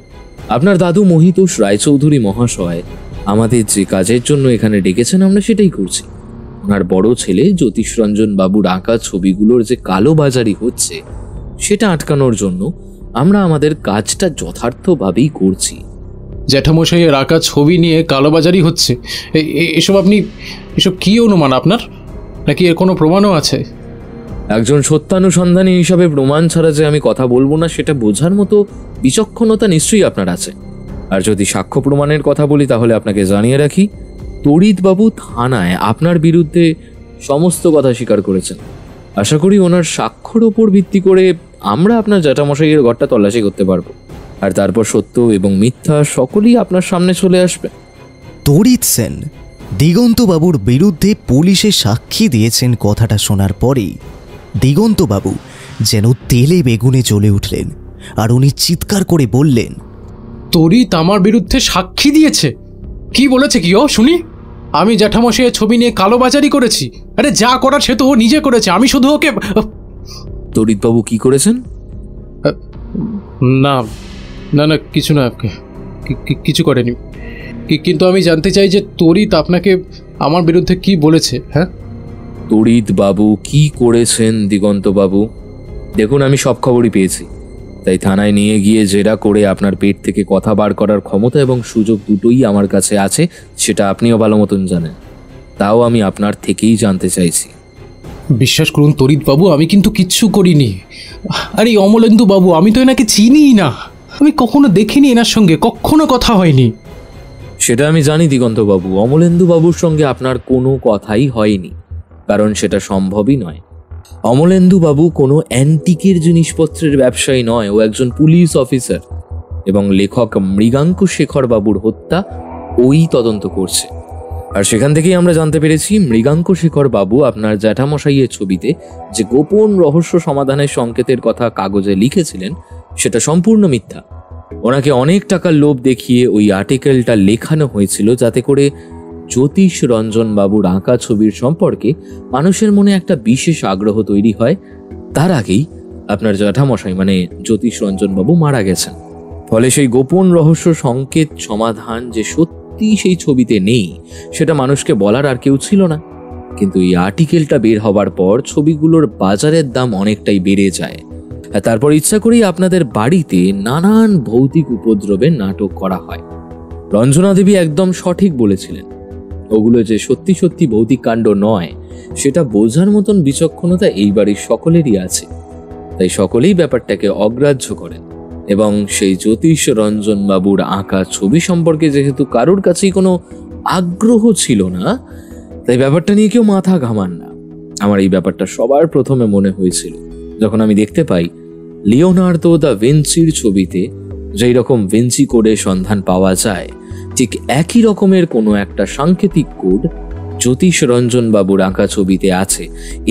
আপনার দাদু মহিতোষ রায়চৌধুরী মহাশয় আমাদের যে কাজের জন্য এখানে ডেকেছেন আমরা সেটাই করছি। ওনার বড় ছেলে জ্যোতিষরঞ্জন বাবুর আঁকা ছবিগুলোর যে কালোবাজারি হচ্ছে সেটা আটকানোর জন্য আমরা আমাদের কাজটা যথার্থভাবেই করছি। জ্যাঠামশাইয়ের আঁকা ছবি নিয়ে কালোবাজারি হচ্ছে, এসব কী অনুমান আপনার? নাকি এর কোনো প্রমাণও আছে? একজন সত্যানুসন্ধানী হিসাবে প্রমাণ ছাড়া যে আমি কথা বলবো না সেটা বোঝার মতো বিচক্ষণতা নিশ্চয়ই আপনার আছে। আর যদি সাক্ষ্য প্রমাণের কথা বলি তাহলে আপনাকে জানিয়ে রাখি, তড়িৎবাবু থানায় আপনার বিরুদ্ধে সমস্ত কথা স্বীকার করেছেন। আশা করি ওনার সাক্ষ্যর ওপর ভিত্তি করে আমরা আপনার জ্যাঠামশাইয়ের ঘরটা তল্লাশি করতে পারবো, আর তারপর সত্য এবং মিথ্যা সকলেই আপনার সামনে চলে আসবে। তড়িৎ সেন দিগন্তবাবুর বিরুদ্ধে পুলিশে সাক্ষী দিয়েছেন কথাটা শোনার পরেই দিগন্তবাবু যেন তেলে বেগুনে জ্বলে উঠলেন, আর উনি চিৎকার করে বললেন, তড়িৎ আমার বিরুদ্ধে সাক্ষী দিয়েছে? কি বলেছে কি ও শুনি? আমি জ্যাঠামশাইয়ের ছবি নিয়ে কালোবাজারি করেছি? আরে যা করার সে তো ও নিজে করেছে, আমি শুধু ওকে। তড়িৎবাবু কি করেছেন? না না না, কিছু না, কিছু করেনি। কিন্তু আমি জানতে চাই যে তড়িৎ আপনাকে আমার বিরুদ্ধে কি বলেছে। হ্যাঁ, তড়িৎবাবু কি করেছেন দিগন্তবাবু? দেখুন, আমি সব খবরই পেয়েছি, তাই থানায় নিয়ে গিয়ে জেরা করে আপনার পেট থেকে কথা বার করার ক্ষমতা এবং সুযোগ দুটোই আমার কাছে আছে, সেটা আপনিও ভালো মতন জানেন। তাও আমি আপনার থেকেই জানতে চাইছি। বিশ্বাস করুন তড়িৎবাবু, আমি কিন্তু কিচ্ছু করিনি। আরে অমলেন্দু বাবু, আমি তো এনাকে চিনিই না, আমি কখনো দেখিনি, এনার সঙ্গে কখনো কথা হয়নি। সেটা আমি জানি দিগন্তবাবু, অমলেন্দু বাবুর সঙ্গে আপনার কোনো কথাই হয়নি, কারণ সেটা সম্ভবই নয়। অমলেন্দু বাবু কোনো অ্যান্টিকের জিনিসপত্রের ব্যবসায়ী নয়, ও একজন পুলিশ অফিসার, এবং লেখক মৃগাঙ্ক শেখর বাবুর হত্যা ওই তদন্ত করছে। আর সেখান থেকেই আমরা জানতে পেরেছি মৃগাঙ্ক শেখর বাবু আপনার জ্যাঠামশাইয়ের ছবিতে যে গোপন রহস্য সমাধানের সংকেতের কথা কাগজে লিখেছিলেন সেটা সম্পূর্ণ মিথ্যা। ওনাকে অনেক টাকার লোভ দেখিয়ে ওই আর্টিকেলটা লেখানো হয়েছিল যাতে করে জ্যোতিষ রঞ্জন বাবুর আঁকা ছবির সম্পর্কে মানুষের মনে একটা বিশেষ আগ্রহ তৈরি হয়। তার আগেই আপনার জ্যাঠামশাই মানে জ্যোতিষ রঞ্জন বাবু মারা গেছেন। ফলে সেই গোপন রহস্য সংকেত সমাধান যে সত্যি সেই ছবিতে নেই সেটা মানুষকে বলার আর কেউ ছিল না। কিন্তু এই আর্টিকেলটা বের হবার পর ছবিগুলোর বাজারের দাম অনেকটাই বেড়ে যায়। তারপর ইচ্ছা করেই আপনাদের বাড়িতে নানান ভৌতিক উপদ্রবের নাটক করা হয়। রঞ্জনা দেবী একদম সঠিক বলেছিলেন, ওগুলো যে সত্যি সত্যি ভৌতিক কাণ্ড নয় সেটা বোঝার মতন বিচক্ষণতা এই বাড়ির সকলেরই আছে। তাই সকলেই ব্যাপারটাকে অগ্রাহ্য করেন, এবং সেই জ্যোতিষ রঞ্জন বাবুর আঁকা ছবি সম্পর্কে যেহেতু কারোর কাছেই কোনো আগ্রহ ছিল না, তাই ব্যাপারটা নিয়ে কেউ মাথা ঘামান না। আমার এই ব্যাপারটা সবার প্রথমে মনে হয়েছিল যখন আমি দেখতে পাই লিওনার্দো দা ভিঞ্চির ছবিতে যেই রকম ভিঞ্চি কোডে সন্ধান পাওয়া যায়, ঠিক একই রকমের কোনো একটা সাংকেতিক কোড জ্যোতিষ রঞ্জন বাবুর আঁকা ছবিতে আছে।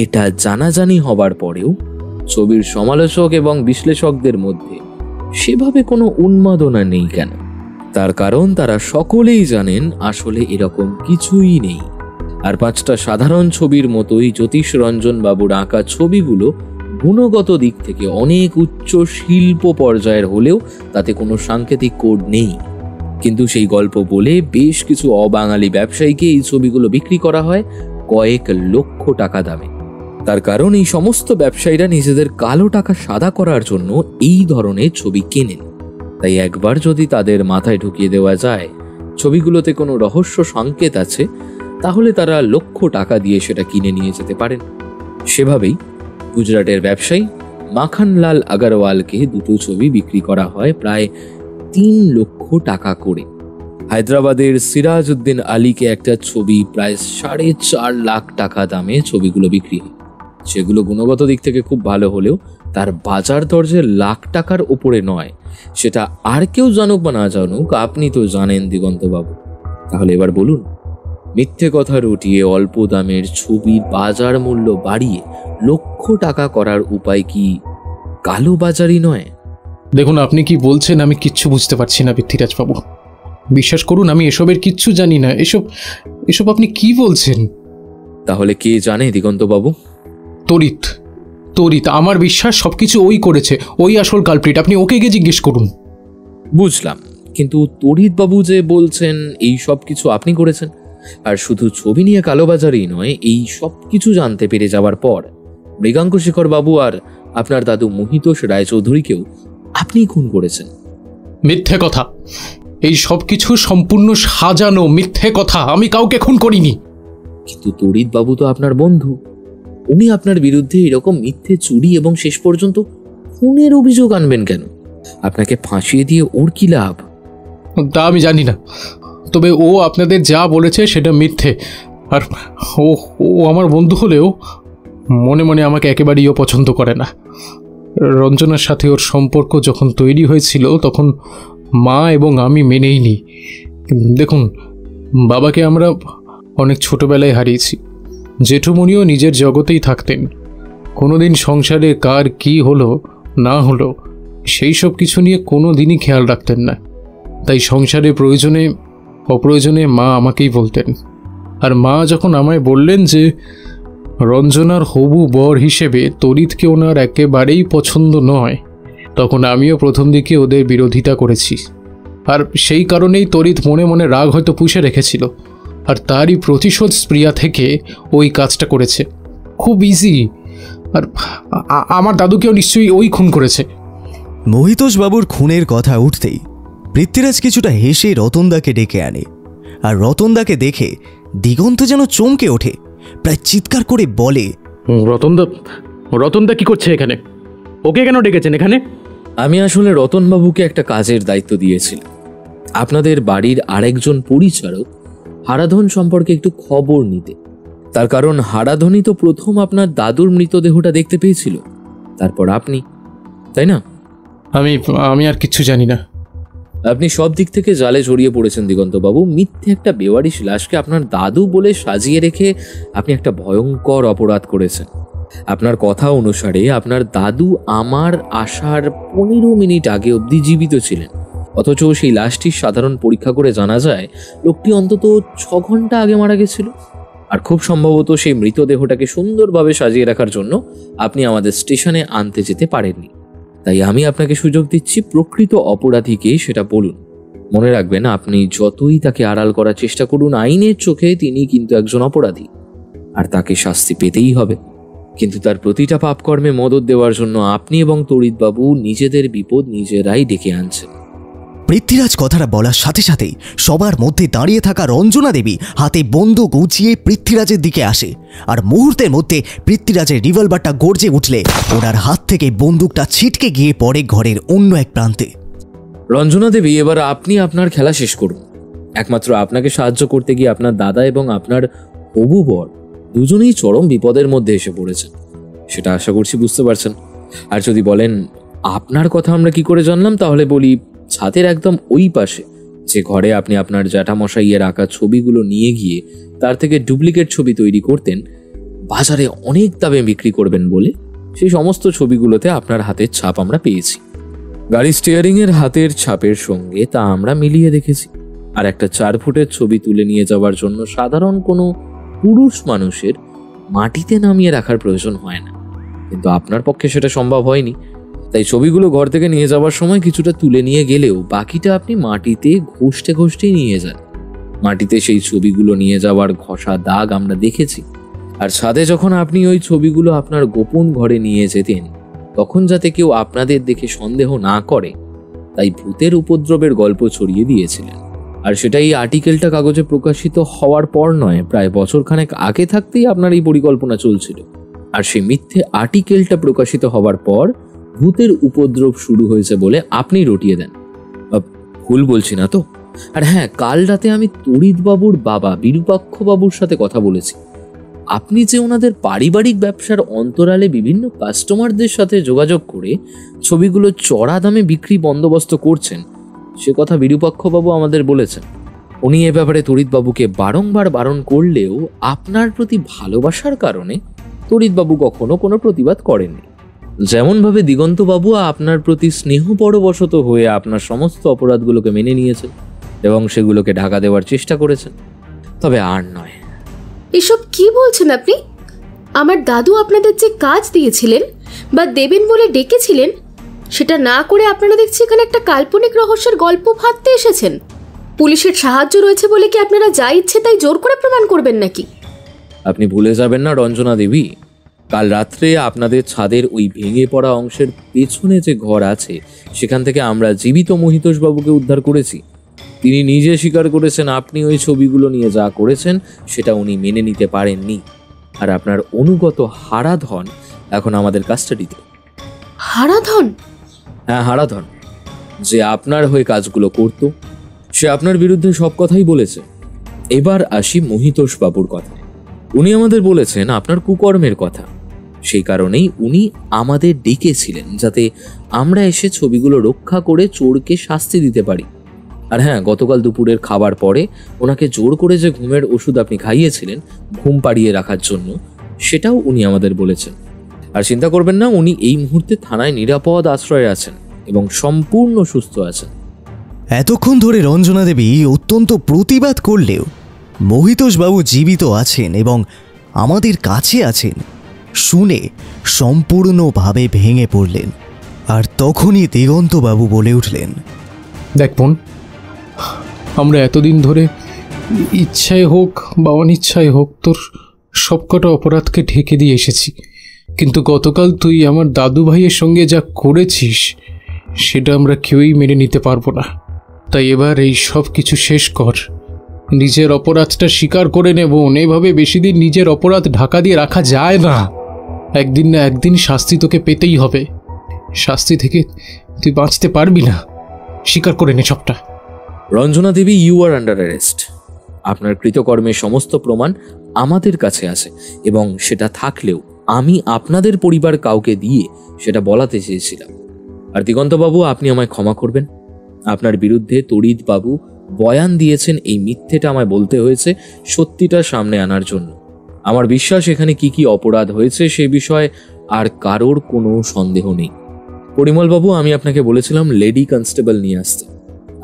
এটা জানাজানি হবার পরেও ছবির সমালোচক এবং বিশ্লেষকদের মধ্যে সেভাবে কোনো উন্মাদনা নেই কেন? তার কারণ তারা সকলেই জানেন আসলে এরকম কিছুই নেই। আর পাঁচটা সাধারণ ছবির মতোই জ্যোতিষ রঞ্জন বাবুর আঁকা ছবিগুলো গুণগত দিক থেকে অনেক উচ্চ শিল্প পর্যায়ের হলেও তাতে কোনো সাংকেতিক কোড নেই। কিন্তু সেই গল্প বলে বেশ কিছু অবাঙালি ব্যবসায়ীকে এই ছবিগুলো বিক্রি করা হয় কয়েক লক্ষ টাকা দামে। তার কারণ এই সমস্ত ব্যবসায়ীরা নিজেদের কালো টাকা সাদা করার জন্য এই ধরনের ছবি কেনেন। তাই একবার যদি তাদের মাথায় ঢুকিয়ে দেওয়া যায় ছবিগুলোতে কোনো রহস্য সংকেত আছে, তাহলে তারা লক্ষ টাকা দিয়ে সেটা কিনে নিয়ে যেতে পারেন। সেভাবেই গুজরাটের ব্যবসায়ী মাখনলাল আগরওয়ালকে দুটো ছবি বিক্রি করা হয় প্রায় 3 লক্ষ টাকা করে। হায়দ্রাবাদের সিরাজউদ্দিন আলীকে একটা ছবি প্রায় 4.5 লাখ টাকা দামে ছবিগুলো বিক্রি হয়। সেগুলো গুণগত দিক থেকে খুব ভালো হলেও তার বাজার দর যে লাখ টাকার উপরে নয়, সেটা আর কেউ জানুক বা না জানুক আপনি তো জানেন দিগন্তবাবু। তাহলে এবার বলুন, মিথ্যে কথা রটিয়ে অল্প দামের ছবির বাজার মূল্য বাড়িয়ে লক্ষ টাকা করার উপায় কি কালোবাজারি নয়? দেখুন, আপনি কি বলছেন আমি কিচ্ছু বুঝতে পারছি না পৃথ্বীরাজবাবু। বিশ্বাস করুন, আমি এসবের কিচ্ছু জানি না। এসব এসব আপনি কি বলছেন? তাহলে কে জানে দিগন্তবাবু? তড়িৎ, তড়িৎ, আমার বিশ্বাস সবকিছু ওই করেছে। ওই আসল কালপ্রিট। আপনি ওকে গিয়ে জিজ্ঞেস করুন। বুঝলাম, কিন্তু তড়িৎবাবু যে বলছেন এই সব কিছু আপনি করেছেন, আর শুধু ছবি নিয়ে কালোবাজারই নয়, এই সব কিছু জানতে পেরে যাওয়ার পর মৃগাঙ্কশেখর বাবু আর আপনার দাদু মহিতোষ রায়চৌধুরীকেও আপনি খুন করেছেন। মিথ্যে কথা। এই সব কিছু সম্পূর্ণ সাজানো মিথ্যে কথা। আমি কাউকে খুন করিনি। কিন্তু তড়িৎবাবু তো আপনার বন্ধু, উনি আপনার বিরুদ্ধে এরকম মিথ্যে চুরি এবং শেষ পর্যন্ত খুনের অভিযোগ আনবেন কেন? আপনাকে ফাঁসিয়ে দিয়ে ওর কি লাভ? তা আমি জানি না, তবে ও আপনাদের যা বলেছে সেটা মিথ্যে। আর ও ও আমার বন্ধু হলেও মনে মনে আমাকে একেবারেই পছন্দ করে না। রঞ্জনার সাথে ওর সম্পর্ক যখন তৈরি হয়েছিল তখন মা এবং আমি মেনেই নিই। দেখুন, বাবাকে আমরা অনেক ছোটবেলায় হারিয়েছি। জেঠুমণিও নিজের জগতেই থাকতেন। কোনোদিন সংসারে কার কি হলো না হলো সেই সব কিছু নিয়ে কোনো দিনই খেয়াল রাখতেন না। তাই সংসারে প্রয়োজনে অপ্রয়োজনে মা আমাকেই বলতেন। আর মা যখন আমায় বললেন যে রঞ্জনার হবু বর হিসেবে তড়িৎকে ওনার একেবারেই পছন্দ নয়, তখন আমিও প্রথম দিকে ওদের বিরোধিতা করেছি। আর সেই কারণেই তড়িৎ মনে মনে রাগ হয়তো পুষে রেখেছিল, আর তারই প্রতিশোধ স্প্রিয়া থেকে ওই কাজটা করেছে। খুব ইজি। আর আমার দাদুকেও নিশ্চয়ই ওই খুন করেছে। মহিতোষ বাবুর খুনের কথা উঠতেই পৃথ্বীরাজ কিছুটা হেসে রতনদাকে ডেকে আনে। আর রতনদাকে দেখে দিগন্ত যেন চমকে ওঠে, প্রায় চিৎকার করে বলে, রতনদা কি করছে এখানে? ওকে কেন ডেকেছেন এখানে? আমি আসলে রতনবাবুকে একটা কাজের দায়িত্ব দিয়েছিলাম। আপনাদের বাড়ির আরেকজন পরিচারক হারাধন সম্পর্কে একটু খবর নিতে। তার কারণ হারাধনই তো প্রথম আপনার দাদুর মৃতদেহটা দেখতে পেয়েছিল, তারপর আপনি, তাই না? আমি আর কিচ্ছু জানি না। আপনি সব দিক থেকে জালে জড়িয়ে পড়েছেন দিগন্তবাবু। মিথ্যে একটা বেওয়ারিশ লাশকে আপনার দাদু বলে সাজিয়ে রেখে আপনি একটা ভয়ঙ্কর অপরাধ করেছেন। আপনার কথা অনুসারে আপনার দাদু আমার আসার 15 মিনিট আগে অবধি জীবিত ছিলেন, অথচ সেই লাশটির সাধারণ পরীক্ষা করে জানা যায় লোকটি অন্তত 6 ঘন্টা আগে মারা গেছিল। আর খুব সম্ভবত সেই মৃতদেহটাকে সুন্দরভাবে সাজিয়ে রাখার জন্য আপনি আমাদের স্টেশনে আনতে যেতে পারেননি। তাই আমি আপনাকে সুযোগ দিচ্ছি, প্রকৃত অপরাধীকে সেটা বলুন। মনে রাখবেন, আপনি যতই তাকে আড়াল করার চেষ্টা করুন, আইনের চোখে তিনি কিন্তু একজন অপরাধী, আর তাকে শাস্তি পেতেই হবে। কিন্তু তার প্রতিটা পাপকর্মে মদত দেওয়ার জন্য আপনি এবং তড়িৎবাবু নিজেদের বিপদ নিজেরাই ডেকে আনছেন। পৃথ্বীরাজ কথাটা বলার সাথে সাথেই সবার মধ্যে দাঁড়িয়ে থাকা রঞ্জনা দেবী হাতে বন্দুক উঁচিয়ে পৃথ্বীরাজের দিকে আসে। আর মুহূর্তের মধ্যে পৃথ্বীরাজের রিভলভারটা গর্জে উঠলে ওনার হাত থেকে বন্দুকটা ছিটকে গিয়ে পড়ে ঘরের অন্য এক প্রান্তে। রঞ্জনা দেবী, এবার আপনি আপনার খেলা শেষ করুন। একমাত্র আপনাকে সাহায্য করতে গিয়ে আপনার দাদা এবং আপনার হবু বর দুজনেই চরম বিপদের মধ্যে এসে পড়েছেন, সেটা আশা করছি বুঝতে পারছেন। আর যদি বলেন আপনার কথা আমরা কি করে জানলাম, তাহলে বলি, ছাদের একদম ওই পাশে যে ঘরে আপনি আপনার জ্যাঠামশাইয়ের আঁকা ছবিগুলো নিয়ে গিয়ে তার থেকে ডুপ্লিকেট ছবি তৈরি করতেন, বাজারে অনেক দামে বিক্রি করবেন বলে, সেই সমস্ত ছবিগুলোতে আপনার হাতের ছাপ আমরা পেয়েছি। গাড়ি স্টিয়ারিংয়ের হাতের ছাপের সঙ্গে তা আমরা মিলিয়ে দেখেছি। আর একটা 4 ফুটের ছবি তুলে নিয়ে যাওয়ার জন্য সাধারণ কোনো পুরুষ মানুষের মাটিতে নামিয়ে রাখার প্রয়োজন হয় না, কিন্তু আপনার পক্ষে সেটা সম্ভব হয়নি। তাই ছবিগুলো ঘর থেকে নিয়ে যাওয়ার সময় কিছুটা তুলে নিয়ে গেলেও বাকিটা আপনি মাটিতে ঘষতেই নিয়ে যান। মাটিতে সেই ছবিগুলো নিয়ে যাওয়ার ঘষা দাগ আমরা দেখেছি। আর ছাদে যখন আপনি ওই ছবিগুলো আপনার গোপন ঘরে নিয়ে যেতেন, তখন যাতে কেউ আপনাদের দেখে সন্দেহ না করে, তাই ভূতের উপদ্রবের গল্প ছড়িয়ে দিয়েছিলেন। আর সেটা এই আর্টিকেলটা কাগজে প্রকাশিত হওয়ার পর নয়, প্রায় বছরখানেক আগে থাকতেই আপনার এই পরিকল্পনা চলছিল। আর সেই মিথ্যে আর্টিকেলটা প্রকাশিত হওয়ার পর ভূতের উপদ্রব শুরু হয়েছে বলে আপনি রটিয়ে দেন। ভুল বলছি না তো? আর হ্যাঁ, কাল রাতে আমি তড়িৎবাবুর বাবা বিরূপাক্ষবাবুর সাথে কথা বলেছি। আপনি যে ওনাদের পারিবারিক ব্যবসার অন্তরালে বিভিন্ন কাস্টমারদের সাথে যোগাযোগ করে ছবিগুলো চড়া দামে বিক্রি বন্দোবস্ত করছেন, সে কথা বিরূপাক্ষবাবু আমাদের বলেছেন। উনি এ ব্যাপারে তড়িৎবাবুকে বারংবার বারণ করলেও আপনার প্রতি ভালোবাসার কারণে তড়িৎবাবু কখনো কোনো প্রতিবাদ করেননি। যেমনভাবে দিগন্তবাবু আপনার প্রতি স্নেহপরবশত হয়ে আপনার সমস্ত অপরাধগুলোকে মেনে নিয়েছেন এবং সেগুলোকে ঢাকা দেওয়ার চেষ্টা করেছেন, তবে আর নয়। এসব কি বলছেন আপনি? আমার দাদু আপনাদের যে কাজ দিয়েছিলেন বা দেবেন বলে ডেকেছিলেন, সেটা না করে আপনারা দেখছি এখানে একটা কাল্পনিক রহস্যের গল্প ভাবতে এসেছেন। পুলিশের সাহায্য রয়েছে বলে কি আপনারা যা ইচ্ছে তাই জোর করে প্রমাণ করবেন নাকি? আপনি ভুলে যাবেন না রঞ্জনা দেবী, কাল রাত্রে আপনাদের ছাদের ওই ভেঙে পড়া অংশের পেছনে যে ঘর আছে সেখান থেকে আমরা জীবিত মহিতোষবাবুকে উদ্ধার করেছি। তিনি নিজে স্বীকার করেছেন আপনি ওই ছবিগুলো নিয়ে যা করেছেন সেটা উনি মেনে নিতে পারেননি। আর আপনার অনুগত হারাধন এখন আমাদের কাস্টাডিতে। হারাধন? হ্যাঁ, হারাধন, যে আপনার হয়ে কাজগুলো করত, সে আপনার বিরুদ্ধে সব কথাই বলেছে। এবার আসি মহিতোষবাবুর কথা। উনি আমাদের বলেছেন আপনার কুকর্মের কথা। সেই কারণেই উনি আমাদের ডেকেছিলেন যাতে আমরা এসে ছবিগুলো রক্ষা করে চোরকে শাস্তি দিতে পারি। আর হ্যাঁ, গতকাল দুপুরের খাবার পরে ওনাকে জোর করে যে ঘুমের ওষুধ আপনি খাইয়েছিলেন ঘুম পাড়িয়ে রাখার জন্য, সেটাও উনি আমাদের বলেছেন। আর চিন্তা করবেন না, উনি এই মুহূর্তে থানায় নিরাপদ আশ্রয়ে আছেন এবং সম্পূর্ণ সুস্থ আছেন। এতক্ষণ ধরে রঞ্জনা দেবী অত্যন্ত প্রতিবাদ করলেও মহিতোষবাবু জীবিত আছেন এবং আমাদের কাছে আছেন শুনে সম্পূর্ণভাবে ভেঙে পড়লেন। আর তখনই দিগন্তবাবু বলে উঠলেন, দেখ বোন, আমরা এতদিন ধরে ইচ্ছায় হোক বা অনিচ্ছায় হোক তোর সবকটা অপরাধকে ঢেকে দিয়ে এসেছি, কিন্তু গতকাল তুই আমার দাদু ভাইয়ের সঙ্গে যা করেছিস সেটা আমরা কেউই মেনে নিতে পারবো না। তাই এবার এই সব কিছু শেষ কর, নিজের অপরাধটা স্বীকার করে নেব। এভাবে বেশি দিন নিজের অপরাধ ঢাকা দিয়ে রাখা যায় না। একদিন না একদিন শাস্তি তোকে পেতেই হবে। শাস্তি থেকে তুই বাঁচতে পারবি না। স্বীকার করে নে সবটা। রঞ্জনা দেবী, ইউ আর আন্ডার অ্যারেস্ট। আপনার কৃতকর্মের সমস্ত প্রমাণ আমাদের কাছে আছে এবং সেটা থাকলেও আমি আপনাদের পরিবার কাউকে দিয়ে সেটা বলাতে চেয়েছিলাম। আর দিগন্তবাবু, আপনি আমায় ক্ষমা করবেন। আপনার বিরুদ্ধে তড়িৎবাবু বয়ান দিয়েছেন, এই মিথ্যেটা আমায় বলতে হয়েছে সত্যিটা সামনে আনার জন্য। আমার বিশ্বাস এখানে কি কি অপরাধ হয়েছে সে বিষয়ে আর কারোর কোনো সন্দেহ নেই। পরিমলবাবু, আমি আপনাকে বলেছিলাম লেডি কনস্টেবল নিয়ে আসতে।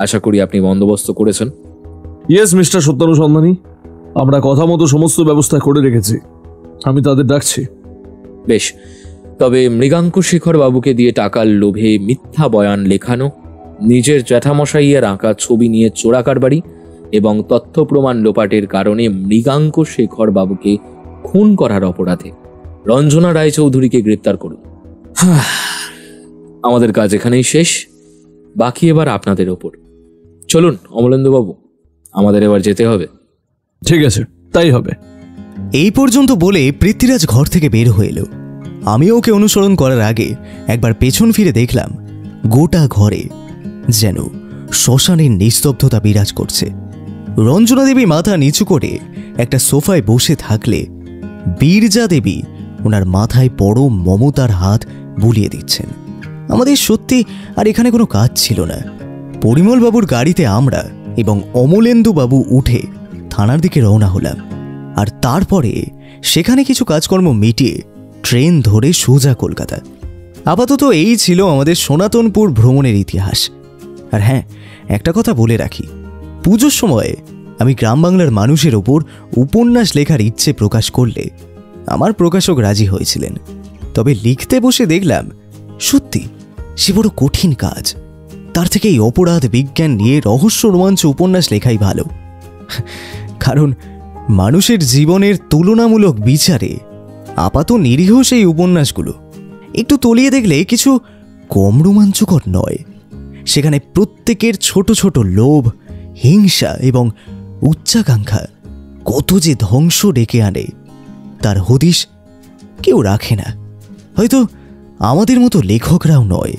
আশা করি আপনি বন্দোবস্ত করেছেন। ইয়েস মিস্টার সত্যানুসন্ধানী, আমরা কথা মতো সমস্ত ব্যবস্থা করে রেখেছি। আমি তাদের ডাকছি। বেশ, তবে মৃগাঙ্ক শেখর বাবুকে দিয়ে টাকার লোভে মিথ্যা বয়ান লেখানো, নিজের জ্যাঠামশাইয়ের আঁকা ছবি নিয়ে চোরাকারবারি এবং তথ্য প্রমাণ লোপাটের কারণে মৃগাঙ্ক শেখর বাবুকে খুন করার অপরাধে রঞ্জনা রায়চৌধুরীকে গ্রেপ্তার করুন। আমাদের কাজ এখানেই শেষ, বাকি এবার আপনাদের ওপর। চলুন অমলেন্দুবাবু, আমাদের এবার যেতে হবে। ঠিক আছে, তাই হবে। এই পর্যন্ত বলে পৃথ্বীরাজ ঘর থেকে বের হয়ে এলো। আমি ওকে অনুসরণ করার আগে একবার পেছন ফিরে দেখলাম গোটা ঘরে যেন শ্মশানের নিস্তব্ধতা বিরাজ করছে। রঞ্জনা দেবী মাথা নিচু করে একটা সোফায় বসে থাকলে বীরজা দেবী ওনার মাথায় বড় মমতার হাত বুলিয়ে দিচ্ছেন। আমাদের সত্যি আর এখানে কোনো কাজ ছিল না। পরিমলবাবুর গাড়িতে আমরা এবং অমলেন্দুবাবু উঠে থানার দিকে রওনা হলাম। আর তারপরে সেখানে কিছু কাজকর্ম মিটিয়ে ট্রেন ধরে সোজা কলকাতা। আপাতত এই ছিল আমাদের সনাতনপুর ভ্রমণের ইতিহাস। আর হ্যাঁ, একটা কথা বলে রাখি, পুজোর সময়ে আমি গ্রাম বাংলার মানুষের ওপর উপন্যাস লেখার ইচ্ছে প্রকাশ করলে আমার প্রকাশক রাজি হয়েছিলেন। তবে লিখতে বসে দেখলাম সত্যি সে বড় কঠিন কাজ। তার থেকে এই অপরাধ বিজ্ঞান নিয়ে রহস্য রোমাঞ্চ উপন্যাস লেখাই ভালো। কারণ মানুষের জীবনের তুলনামূলক বিচারে আপাত নিরীহ সেই উপন্যাসগুলো একটু তলিয়ে দেখলে কিছু কম রোমাঞ্চকর নয়। সেখানে প্রত্যেকের ছোট ছোট লোভ, হিংসা এবং উচ্চাকাঙ্ক্ষা কত যে ধ্বংস ডেকে আনে তার হদিশ কেউ রাখে না। হয়তো আমাদের মতো লেখকরাও নয়।